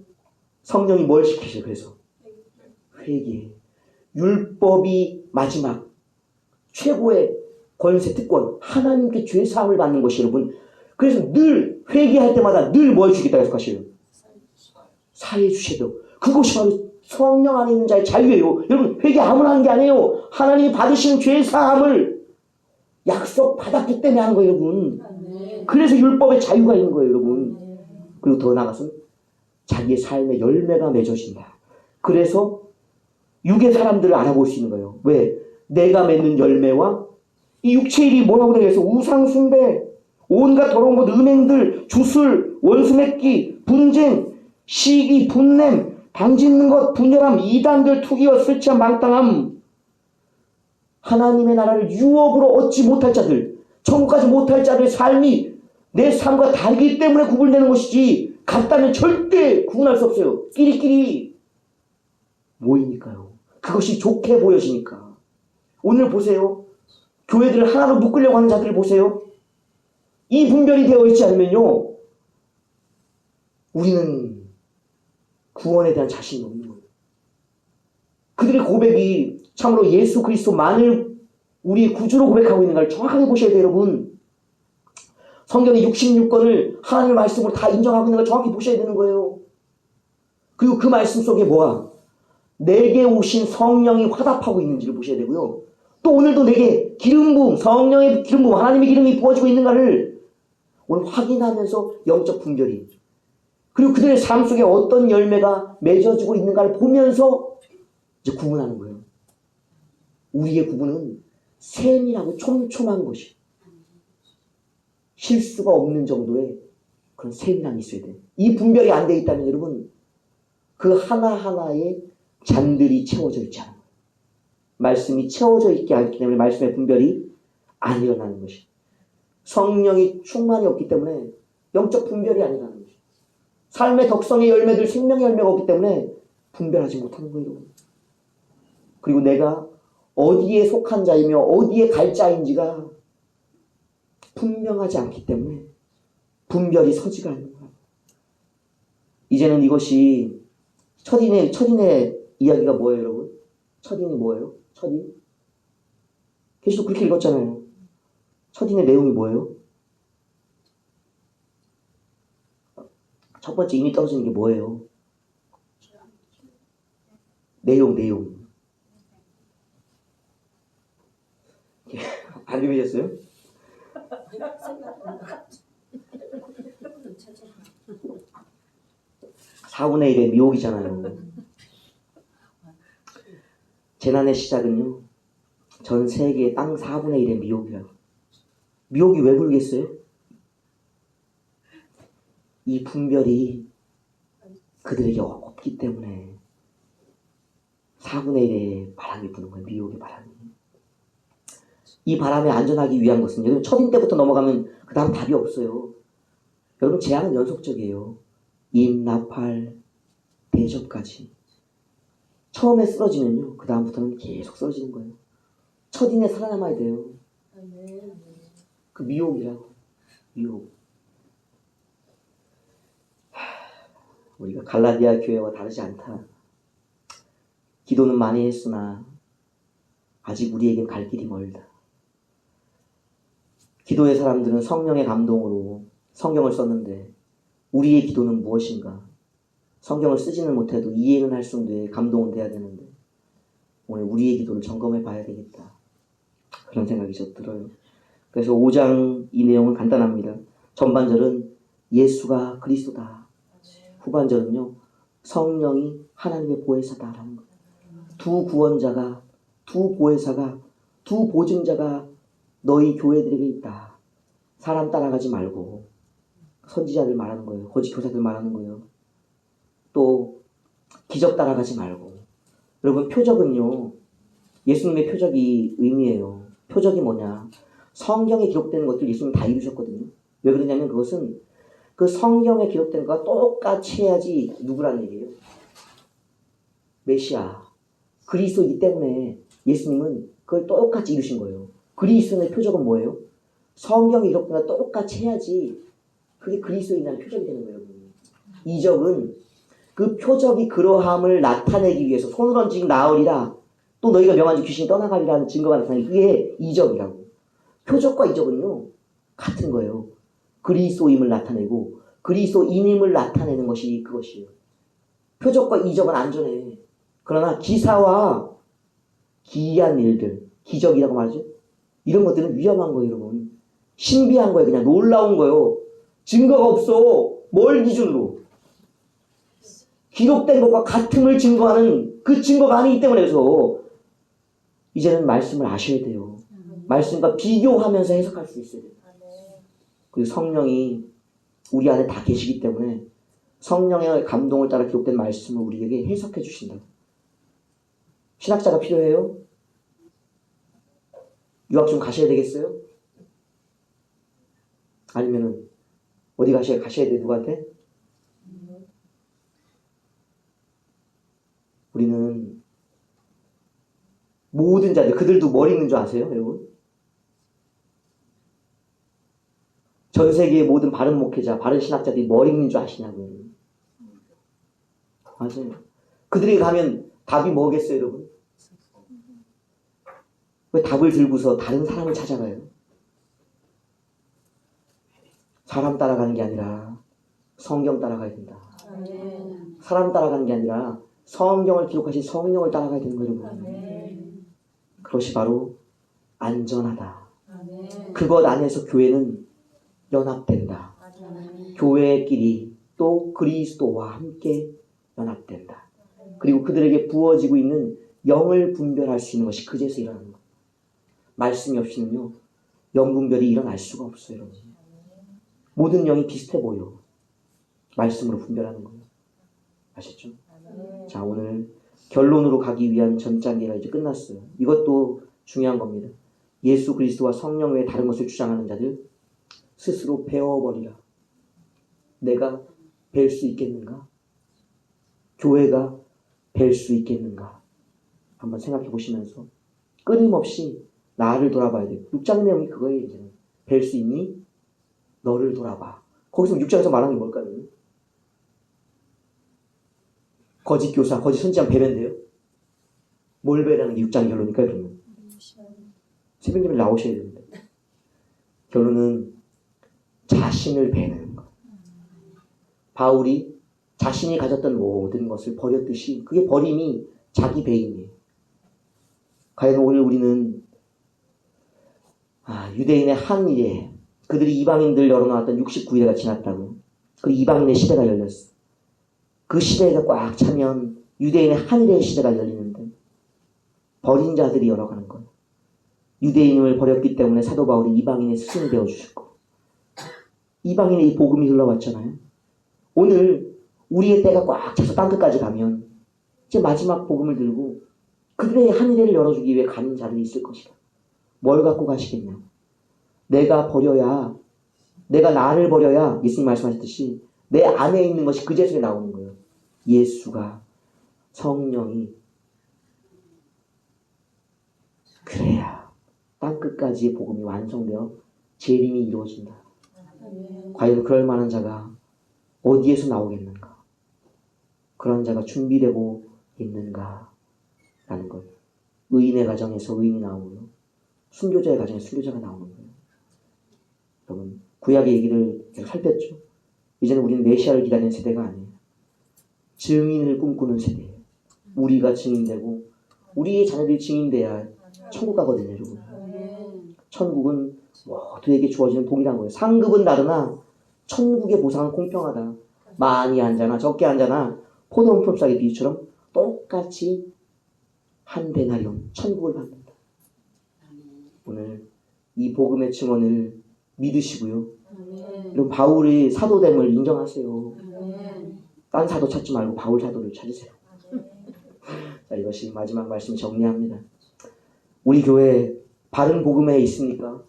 성령이 뭘 시키죠? 그래서 회개해. 율법이 마지막 최고의 권세, 특권, 하나님께 죄사함을 받는 것이, 여러분, 그래서 늘 회개할 때마다 늘 뭐 해주겠다고 약속하셔요? 사해 주셔도. 그것이 바로 성령 안에 있는 자의 자유예요. 여러분, 회개 아무나 하는 게 아니에요. 하나님이 받으시는 죄 사함을 약속 받았기 때문에 하는 거예요, 여러분. 그래서 율법의 자유가 있는 거예요, 여러분. 그리고 더 나아가서 자기의 삶의 열매가 맺어진다. 그래서 육의 사람들을 알아볼 수 있는 거예요. 왜? 내가 맺는 열매와 이 육체의 일이 뭐라고 그래서 우상숭배, 온갖 더러운 것, 음행들, 주술, 원수 맺기, 분쟁, 시기, 분냄, 방짓는 것, 분열함, 이단들, 투기와 술 취한 망당함, 하나님의 나라를 유업으로 얻지 못할 자들, 천국까지 못할 자들의 삶이 내 삶과 다르기 때문에 구분되는 것이지, 같다면 절대 구분할 수 없어요. 끼리끼리 모이니까요. 그것이 좋게 보여지니까. 오늘 보세요. 교회들을 하나로 묶으려고 하는 자들 보세요. 이 분별이 되어 있지 않으면요, 우리는 구원에 대한 자신이 없는 거예요. 그들의 고백이 참으로 예수 그리스도만을 우리의 구주로 고백하고 있는 걸 정확하게 보셔야 돼요, 여러분. 성경의 66권을 하나님의 말씀으로 다 인정하고 있는 걸 정확히 보셔야 되는 거예요. 그리고 그 말씀 속에 뭐야? 내게 오신 성령이 화답하고 있는지를 보셔야 되고요. 또 오늘도 내게 기름 부음, 성령의 기름 부음, 하나님의 기름이 부어지고 있는가를 오늘 확인하면서 영적 분별이, 그리고 그들의 삶 속에 어떤 열매가 맺어지고 있는가를 보면서 이제 구분하는 거예요. 우리의 구분은 세밀하고 촘촘한 것이, 실수가 없는 정도의 그런 세밀함이 있어야 돼요. 이 분별이 안 돼 있다면 여러분, 그 하나하나의 잔들이 채워져 있지 않아요. 말씀이 채워져 있지 않기 때문에 말씀의 분별이 안 일어나는 것이, 성령이 충만이 없기 때문에 영적 분별이 안 일어나는 것이, 삶의 덕성의 열매들, 생명의 열매가 없기 때문에 분별하지 못하는 거예요. 그리고 내가 어디에 속한 자이며 어디에 갈 자인지가 분명하지 않기 때문에 분별이 서지가 않는 거예요. 이제는 이것이 첫인의 이야기가 뭐예요, 여러분? 첫인이 뭐예요? 첫인? 계시록 그렇게 읽었잖아요. 첫인의 내용이 뭐예요? 첫 번째 인이 떨어지는 게 뭐예요? 내용. 안 읽으셨어요? (4분의 1의) 미혹이잖아요. 재난의 시작은요, 전 세계의 땅 4분의 1의 미혹이라고. 미혹이 왜 불겠어요? 이 분별이 그들에게 없기 때문에 4분의 1의 바람이 부는 거예요. 미혹의 바람이. 이 바람에 안전하기 위한 것은, 여러분 첫인 때부터 넘어가면 그 다음 답이 없어요. 여러분 재앙은 연속적이에요. 임, 나팔, 대접까지. 처음에 쓰러지면요, 그 다음부터는 계속 쓰러지는 거예요. 첫인에 살아남아야 돼요. 그 미혹이라고. 미혹. 우리가 갈라디아 교회와 다르지 않다. 기도는 많이 했으나 아직 우리에겐 갈 길이 멀다. 기도의 사람들은 성령의 감동으로 성경을 썼는데 우리의 기도는 무엇인가? 성경을 쓰지는 못해도 이해는 할 정도의 감동은 돼야 되는데 오늘 우리의 기도를 점검해 봐야 되겠다. 그런 생각이 저 들어요. 그래서 5장 이 내용은 간단합니다. 전반절은 예수가 그리스도다. 후반절은요, 성령이 하나님의 보혜사다라는 거예요. 두 구원자가, 두 보혜사가, 두 보증자가 너희 교회들에게 있다. 사람 따라가지 말고. 선지자들 말하는 거예요. 거짓 교사들 말하는 거예요. 또 기적 따라가지 말고. 여러분 표적은요, 예수님의 표적이 의미해요. 표적이 뭐냐? 성경에 기록되는 것들 예수님 다 이루셨거든요. 왜 그러냐면 그것은 그 성경에 기록된 것과 똑같이 해야지 누구라는 얘기예요? 메시아, 그리스도이기 때문에 예수님은 그걸 똑같이 이루신 거예요. 그리스도의 표적은 뭐예요? 성경에 기록된 것과 똑같이 해야지 그게 그리스도인이라는 표적이 되는 거예요. 이적은 그 표적이 그러함을 나타내기 위해서 손을 얹으면 나으리라, 또 너희가 명한 귀신이 떠나가리라는 증거가 나타나기, 그게 이적이라고. 표적과 이적은요 같은 거예요. 그리스도임을 나타내고 그리스도인임을 나타내는 것이 그것이에요. 표적과 이적은 안전해. 그러나 기사와 기이한 일들, 기적이라고 말하죠. 이런 것들은 위험한 거예요, 여러분. 신비한 거예요. 그냥 놀라운 거예요. 증거가 없어. 뭘 기준으로? 기록된 것과 같음을 증거하는 그 증거가 아니기 때문에 그래서 이제는 말씀을 아셔야 돼요. 말씀과 비교하면서 해석할 수 있어야 돼요. 그리고 성령이 우리 안에 다 계시기 때문에 성령의 감동을 따라 기록된 말씀을 우리에게 해석해 주신다. 신학자가 필요해요? 유학 좀 가셔야 되겠어요? 아니면은 어디 가셔야 돼? 누구한테? 우리는 모든 자들, 그들도 머리 있는 줄 아세요, 여러분? 전 세계의 모든 바른 목회자, 바른 신학자들이 머리 있는 줄 아시냐고요. 맞아요. 그들에게 가면 답이 뭐겠어요, 여러분? 왜 답을 들고서 다른 사람을 찾아가요? 사람 따라가는 게 아니라 성경 따라가야 된다. 사람 따라가는 게 아니라 성경을 기록하신 성령을 따라가야 되는 거예요, 여러분. 그것이 바로 안전하다. 그것 안에서 교회는 연합된다. 교회끼리 또 그리스도와 함께 연합된다. 그리고 그들에게 부어지고 있는 영을 분별할 수 있는 것이 그제서 일어나는 거예요. 말씀이 없이는요, 영 분별이 일어날 수가 없어요, 여러분. 모든 영이 비슷해 보여. 말씀으로 분별하는 거예요. 아셨죠? 자, 오늘 결론으로 가기 위한 전 단계가 이제 끝났어요. 이것도 중요한 겁니다. 예수 그리스도와 성령 외에 다른 것을 주장하는 자들 스스로 배워버리라. 내가 뵐 수 있겠는가? 교회가 뵐 수 있겠는가? 한번 생각해 보시면서 끊임없이 나를 돌아봐야 돼요. 6장 내용이 그거예요. 이제는 뵐 수 있니? 너를 돌아봐. 거기서 6장에서 말하는 게 뭘까요? 거짓 교사, 거짓 선지자는 배면 돼요? 뭘 배라는 게 6장 결론이니까요, 그러면. 새벽 예배 나오셔야 됩니다. 결론은 자신을 배는 것. 바울이 자신이 가졌던 모든 것을 버렸듯이 그게 버림이 자기 배임이에요. 과연 오늘 우리는 유대인의 한 일에 그들이 이방인들 열어놓았던 69일가 지났다고. 그리고 이방인의 시대가 열렸어. 그 시대가 꽉 차면 유대인의 한 일의 시대가 열리는데 버린 자들이 열어가는 거예요. 유대인을 버렸기 때문에 사도 바울이 이방인의 스승이 되어주셨고 이방인의 이 복음이 흘러왔잖아요. 오늘 우리의 때가 꽉 차서 땅끝까지 가면 이제 마지막 복음을 들고 그들의 한 일을 열어주기 위해 가는 자들이 있을 것이다. 뭘 갖고 가시겠냐? 내가 버려야, 내가 나를 버려야 예수님 말씀하셨듯이 내 안에 있는 것이 그제서에 나오는 거예요. 예수가, 성령이. 그래야 땅끝까지의 복음이 완성되어 재림이 이루어진다. 과연 그럴 만한 자가 어디에서 나오겠는가? 그런 자가 준비되고 있는가? 라는 것. 의인의 가정에서 의인이 나오고요. 순교자의 가정에서 순교자가 나오는 거예요. 여러분, 구약의 얘기를 계속 살폈죠. 이제는 우리는 메시아를 기다리는 세대가 아니에요. 증인을 꿈꾸는 세대예요. 우리가 증인되고 우리의 자녀들이 증인돼야 천국 가거든요, 여러분. 천국은 모두에게 주어지는 동일한 거예요. 상급은 다르나 천국의 보상은 공평하다. 많이 한 자나 적게 한 자나 포도원 품삯의 비유처럼 똑같이 한 데나리온 천국을 받는다. 오늘 이 복음의 증언을 믿으시고요. 여러분 바울의 사도됨을 인정하세요. 딴 사도 찾지 말고 바울 사도를 찾으세요. 자, 이것이 마지막 말씀 정리합니다. 우리 교회 바른 복음에 있습니까?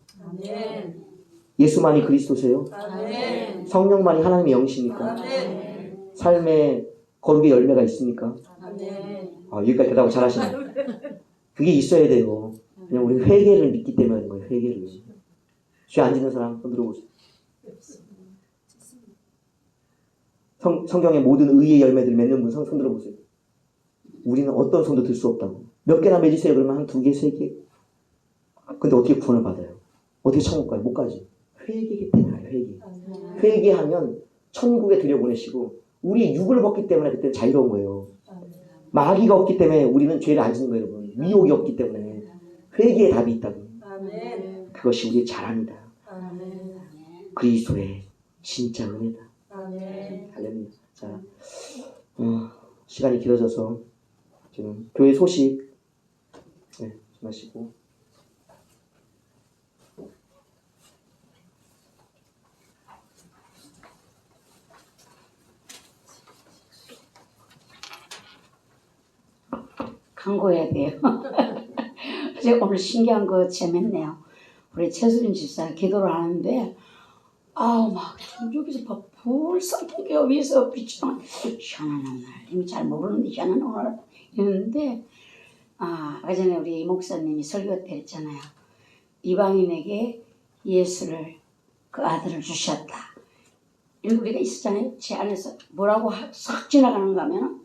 예수만이 그리스도세요? 성령만이 하나님의 영이십니까? 삶의 거룩의 열매가 있습니까? 여기까지 대답을 잘하시네. 그게 있어야 돼요. 그냥 우리 회개를 믿기 때문에 그런 거예요. 회개를. 죄 안 짓는 사람 손 들어보세요. 성경의 모든 의의 열매들 맺는 분 손 들어보세요. 우리는 어떤 손도 들 수 없다고. 몇 개나 맺으세요? 그러면 한 2개, 3개. 근데 어떻게 구원을 받아요? 어떻게 천국 가요? 못 가지. 회개기 때문에 회개하면 천국에 들여보내시고 우리 육을 벗기 때문에 그때는 자유로운 거예요. 마귀가 없기 때문에 우리는 죄를 안 짓는 거예요, 여러분. 미혹이 없기 때문에 회개의 답이 있다고. 아멘. 그것이 우리의 자랑이다. 아멘. 그리스도의 진짜 은혜다. 아멘. 할렐루야. 자, 시간이 길어져서 지금 교회 소식 좀 하시고. 광고해야 돼요. 그래서 오늘 신기한 거 재밌네요. 우리 최수진 집사 기도를 하는데 막 여기서 불 선풍기가 위에서 비추는 희한한 오늘 이미 잘 모르는데 희한한 오늘 이랬는데 그전에 우리 목사님이 설교 때 했잖아요. 이방인에게 예수를 그 아들을 주셨다. 이런 우리가 있었잖아요. 제 안에서 뭐라고 싹 지나가는가 하면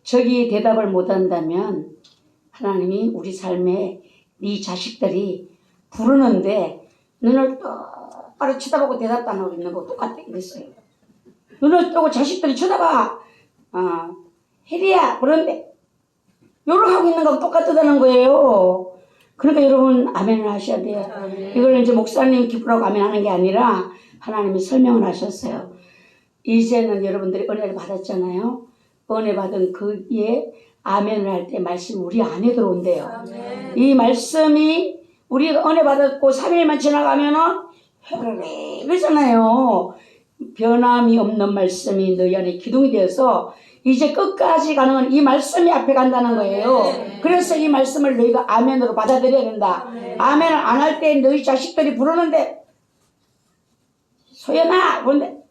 저기 대답을 못한다면 하나님이 우리 삶에 네 자식들이 부르는데 눈을 똑바로 쳐다보고 대답도 안 하고 있는 거 똑같아 그랬어요. 눈을 뜨고 자식들이 쳐다봐. 혜리야 그런데 요렇게 하고 있는 거하고 똑같다는 거예요. 그러니까 여러분 아멘을 하셔야 돼요. 아멘. 이걸 이제 목사님 기쁘라고 아멘하는 게 아니라 하나님이 설명을 하셨어요. 이제는 여러분들이 은혜를 받았잖아요. 은혜 받은 그에 아멘을 할 때 말씀이 우리 안에 들어온대요. 아멘. 이 말씀이 우리가 은혜 받았고 3일만 지나가면은 그러잖아요. 변함이 없는 말씀이 너희 안에 기둥이 되어서 이제 끝까지 가는 건 이 말씀이 앞에 간다는 거예요. 그래서 이 말씀을 너희가 아멘으로 받아들여야 된다. 아멘을 안 할 때 너희 자식들이 부르는데 소연아 그런데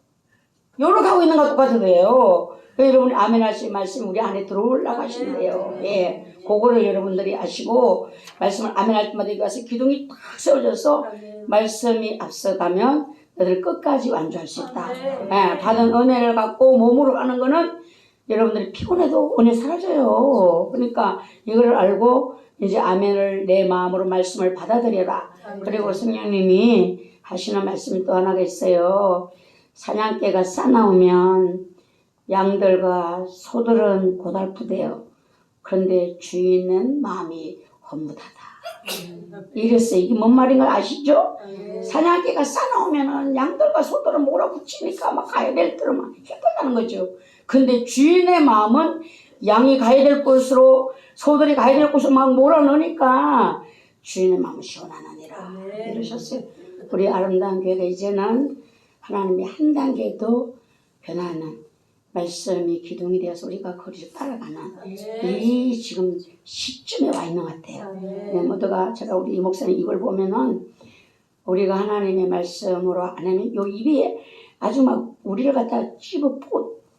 요렇게 하고 있는 거 똑같은 거예요. 여러분이 아멘 하실 말씀이 우리 안에 들어올라고 하신대요. 예, 그거를 여러분들이 아시고 말씀을 아멘 할 때마다 여기 와서 기둥이 딱 세워져서 말씀이 앞서가면 너희들 끝까지 완주할 수 있다. 예, 받은 은혜를 갖고 몸으로 하는 거는 여러분들이 피곤해도 은혜 사라져요. 그러니까 이걸 알고 이제 아멘을 내 마음으로 말씀을 받아들여라. 그리고 성령님이 하시는 말씀이 또 하나가 있어요. 사냥개가 싸나오면 양들과 소들은 고달프대요. 그런데 주인은 마음이 허무하다. 이랬어요. 이게 뭔 말인 걸 아시죠? 사냥개가 싸나오면은 양들과 소들은 몰아붙이니까 막 가야 될 때로 막 헷갈리는 거죠. 근데 주인의 마음은 양이 가야 될 곳으로 소들이 가야 될 곳으로 막 몰아넣으니까 주인의 마음은 시원하느니라 이러셨어요. 우리 아름다운 교회가 이제는 하나님이 한 단계 더 변하는 말씀이 기둥이 되어서 우리가 거리를 따라가는 이 지금 시점에 와 있는 것 같아요. 모두가 제가 우리 목사님 입을 보면은 우리가 하나님의 말씀으로 안 하면 요 입이 아주 막 우리를 갖다 찝어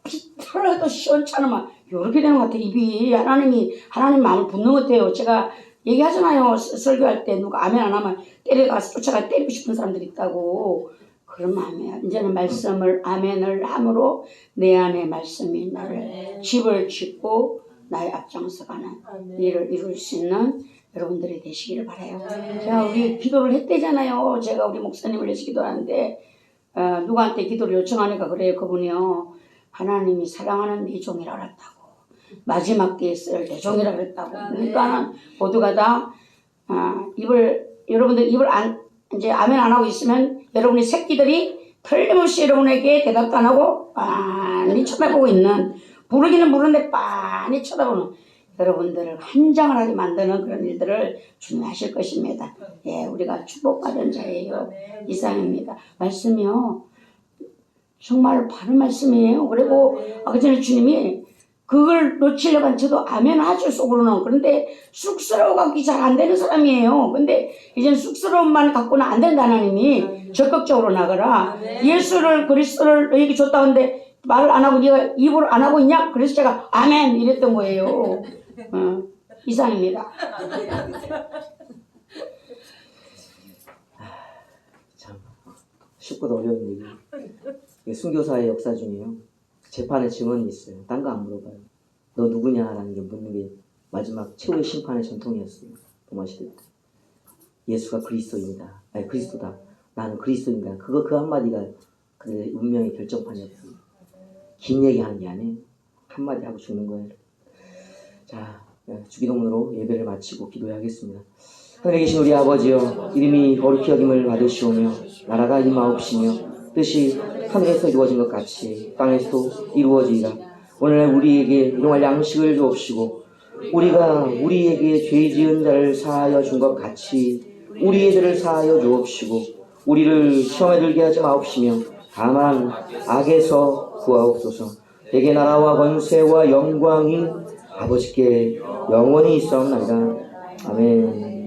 비틀어도 시원찮아 막 요렇게 되는 것 같아요. 입이 하나님 마음을 붓는 것 같아요. 제가 얘기하잖아요. 설교할 때 누가 아멘 안 하면 때려가서 쫓아가 때리고 싶은 사람들이 있다고. 그런 마음이에요. 이제는 말씀을 아멘을 함으로 내 안에 말씀이 나를 집을 짓고 나의 앞장서가는 일을 이룰 수 있는 여러분들이 되시기를 바라요. 자, 우리 기도를 했대잖아요. 제가 우리 목사님을 위해서 기도하는데 누구한테 기도를 요청하니까 그래요. 그분이요. 하나님이 사랑하는 네 종이라 그랬다고. 마지막 때에 쓸 내 종이라 그랬다고. 그러니까는 모두가 다 여러분들 입을 이제 아멘 안 하고 있으면 여러분의 새끼들이 틀림없이 여러분에게 대답도 안 하고 빤히 쳐다보고 있는 부르기는 부르는데 빤히 쳐다보는 여러분들을 한장을 하게 만드는 그런 일들을 주님이 하실 것입니다. 예, 우리가 축복받은 자예요. 이상입니다. 말씀이요. 정말 바른 말씀이에요. 그리고 아까 전에 주님이 그걸 놓치려고 한 저도 아멘 하죠 속으로는. 그런데 쑥스러워갖기 잘 안 되는 사람이에요. 근데 이제는 쑥스러움만 갖고는 안 된다. 하나님이 적극적으로 나가라. 예수를 그리스도를 너에게 줬다는데 말을 안 하고 네가 입을 안 하고 있냐? 그래서 제가 아멘 이랬던 거예요. 이상입니다. 참 쉽고도 어려운 얘기. 이게 순교사의 역사 중에요. 재판의 증언이 있어요. 딴 거 안 물어봐요. 너 누구냐라는 게 묻는 게 마지막 최후의 심판의 전통이었어요. 로마 시대 때. 예수가 그리스도입니다. 아니 그리스도다. 나는 그리스도인가. 그 한마디가 그의 운명의 결정판이었습니다. 긴 얘기하는 게 아니에요. 한마디 하고 죽는 거예요. 자, 주기도문으로 예배를 마치고 기도하겠습니다. 하늘에 계신 우리 아버지여, 이름이 거룩히 여김을 받으시오며 나라가 임하옵시며 뜻이 하늘에서 이루어진 것 같이 땅에서도 이루어지리라. 오늘날 우리에게 일용할 양식을 주옵시고 우리가 우리에게 죄 지은 자를 사하여 준 것 같이 우리의 죄를 사하여 주옵시고 우리를 시험에 들게 하지 마옵시며 다만 악에서 구하옵소서. 대개 나라와 권세와 영광이 아버지께 영원히 있사옵나이다. 아멘.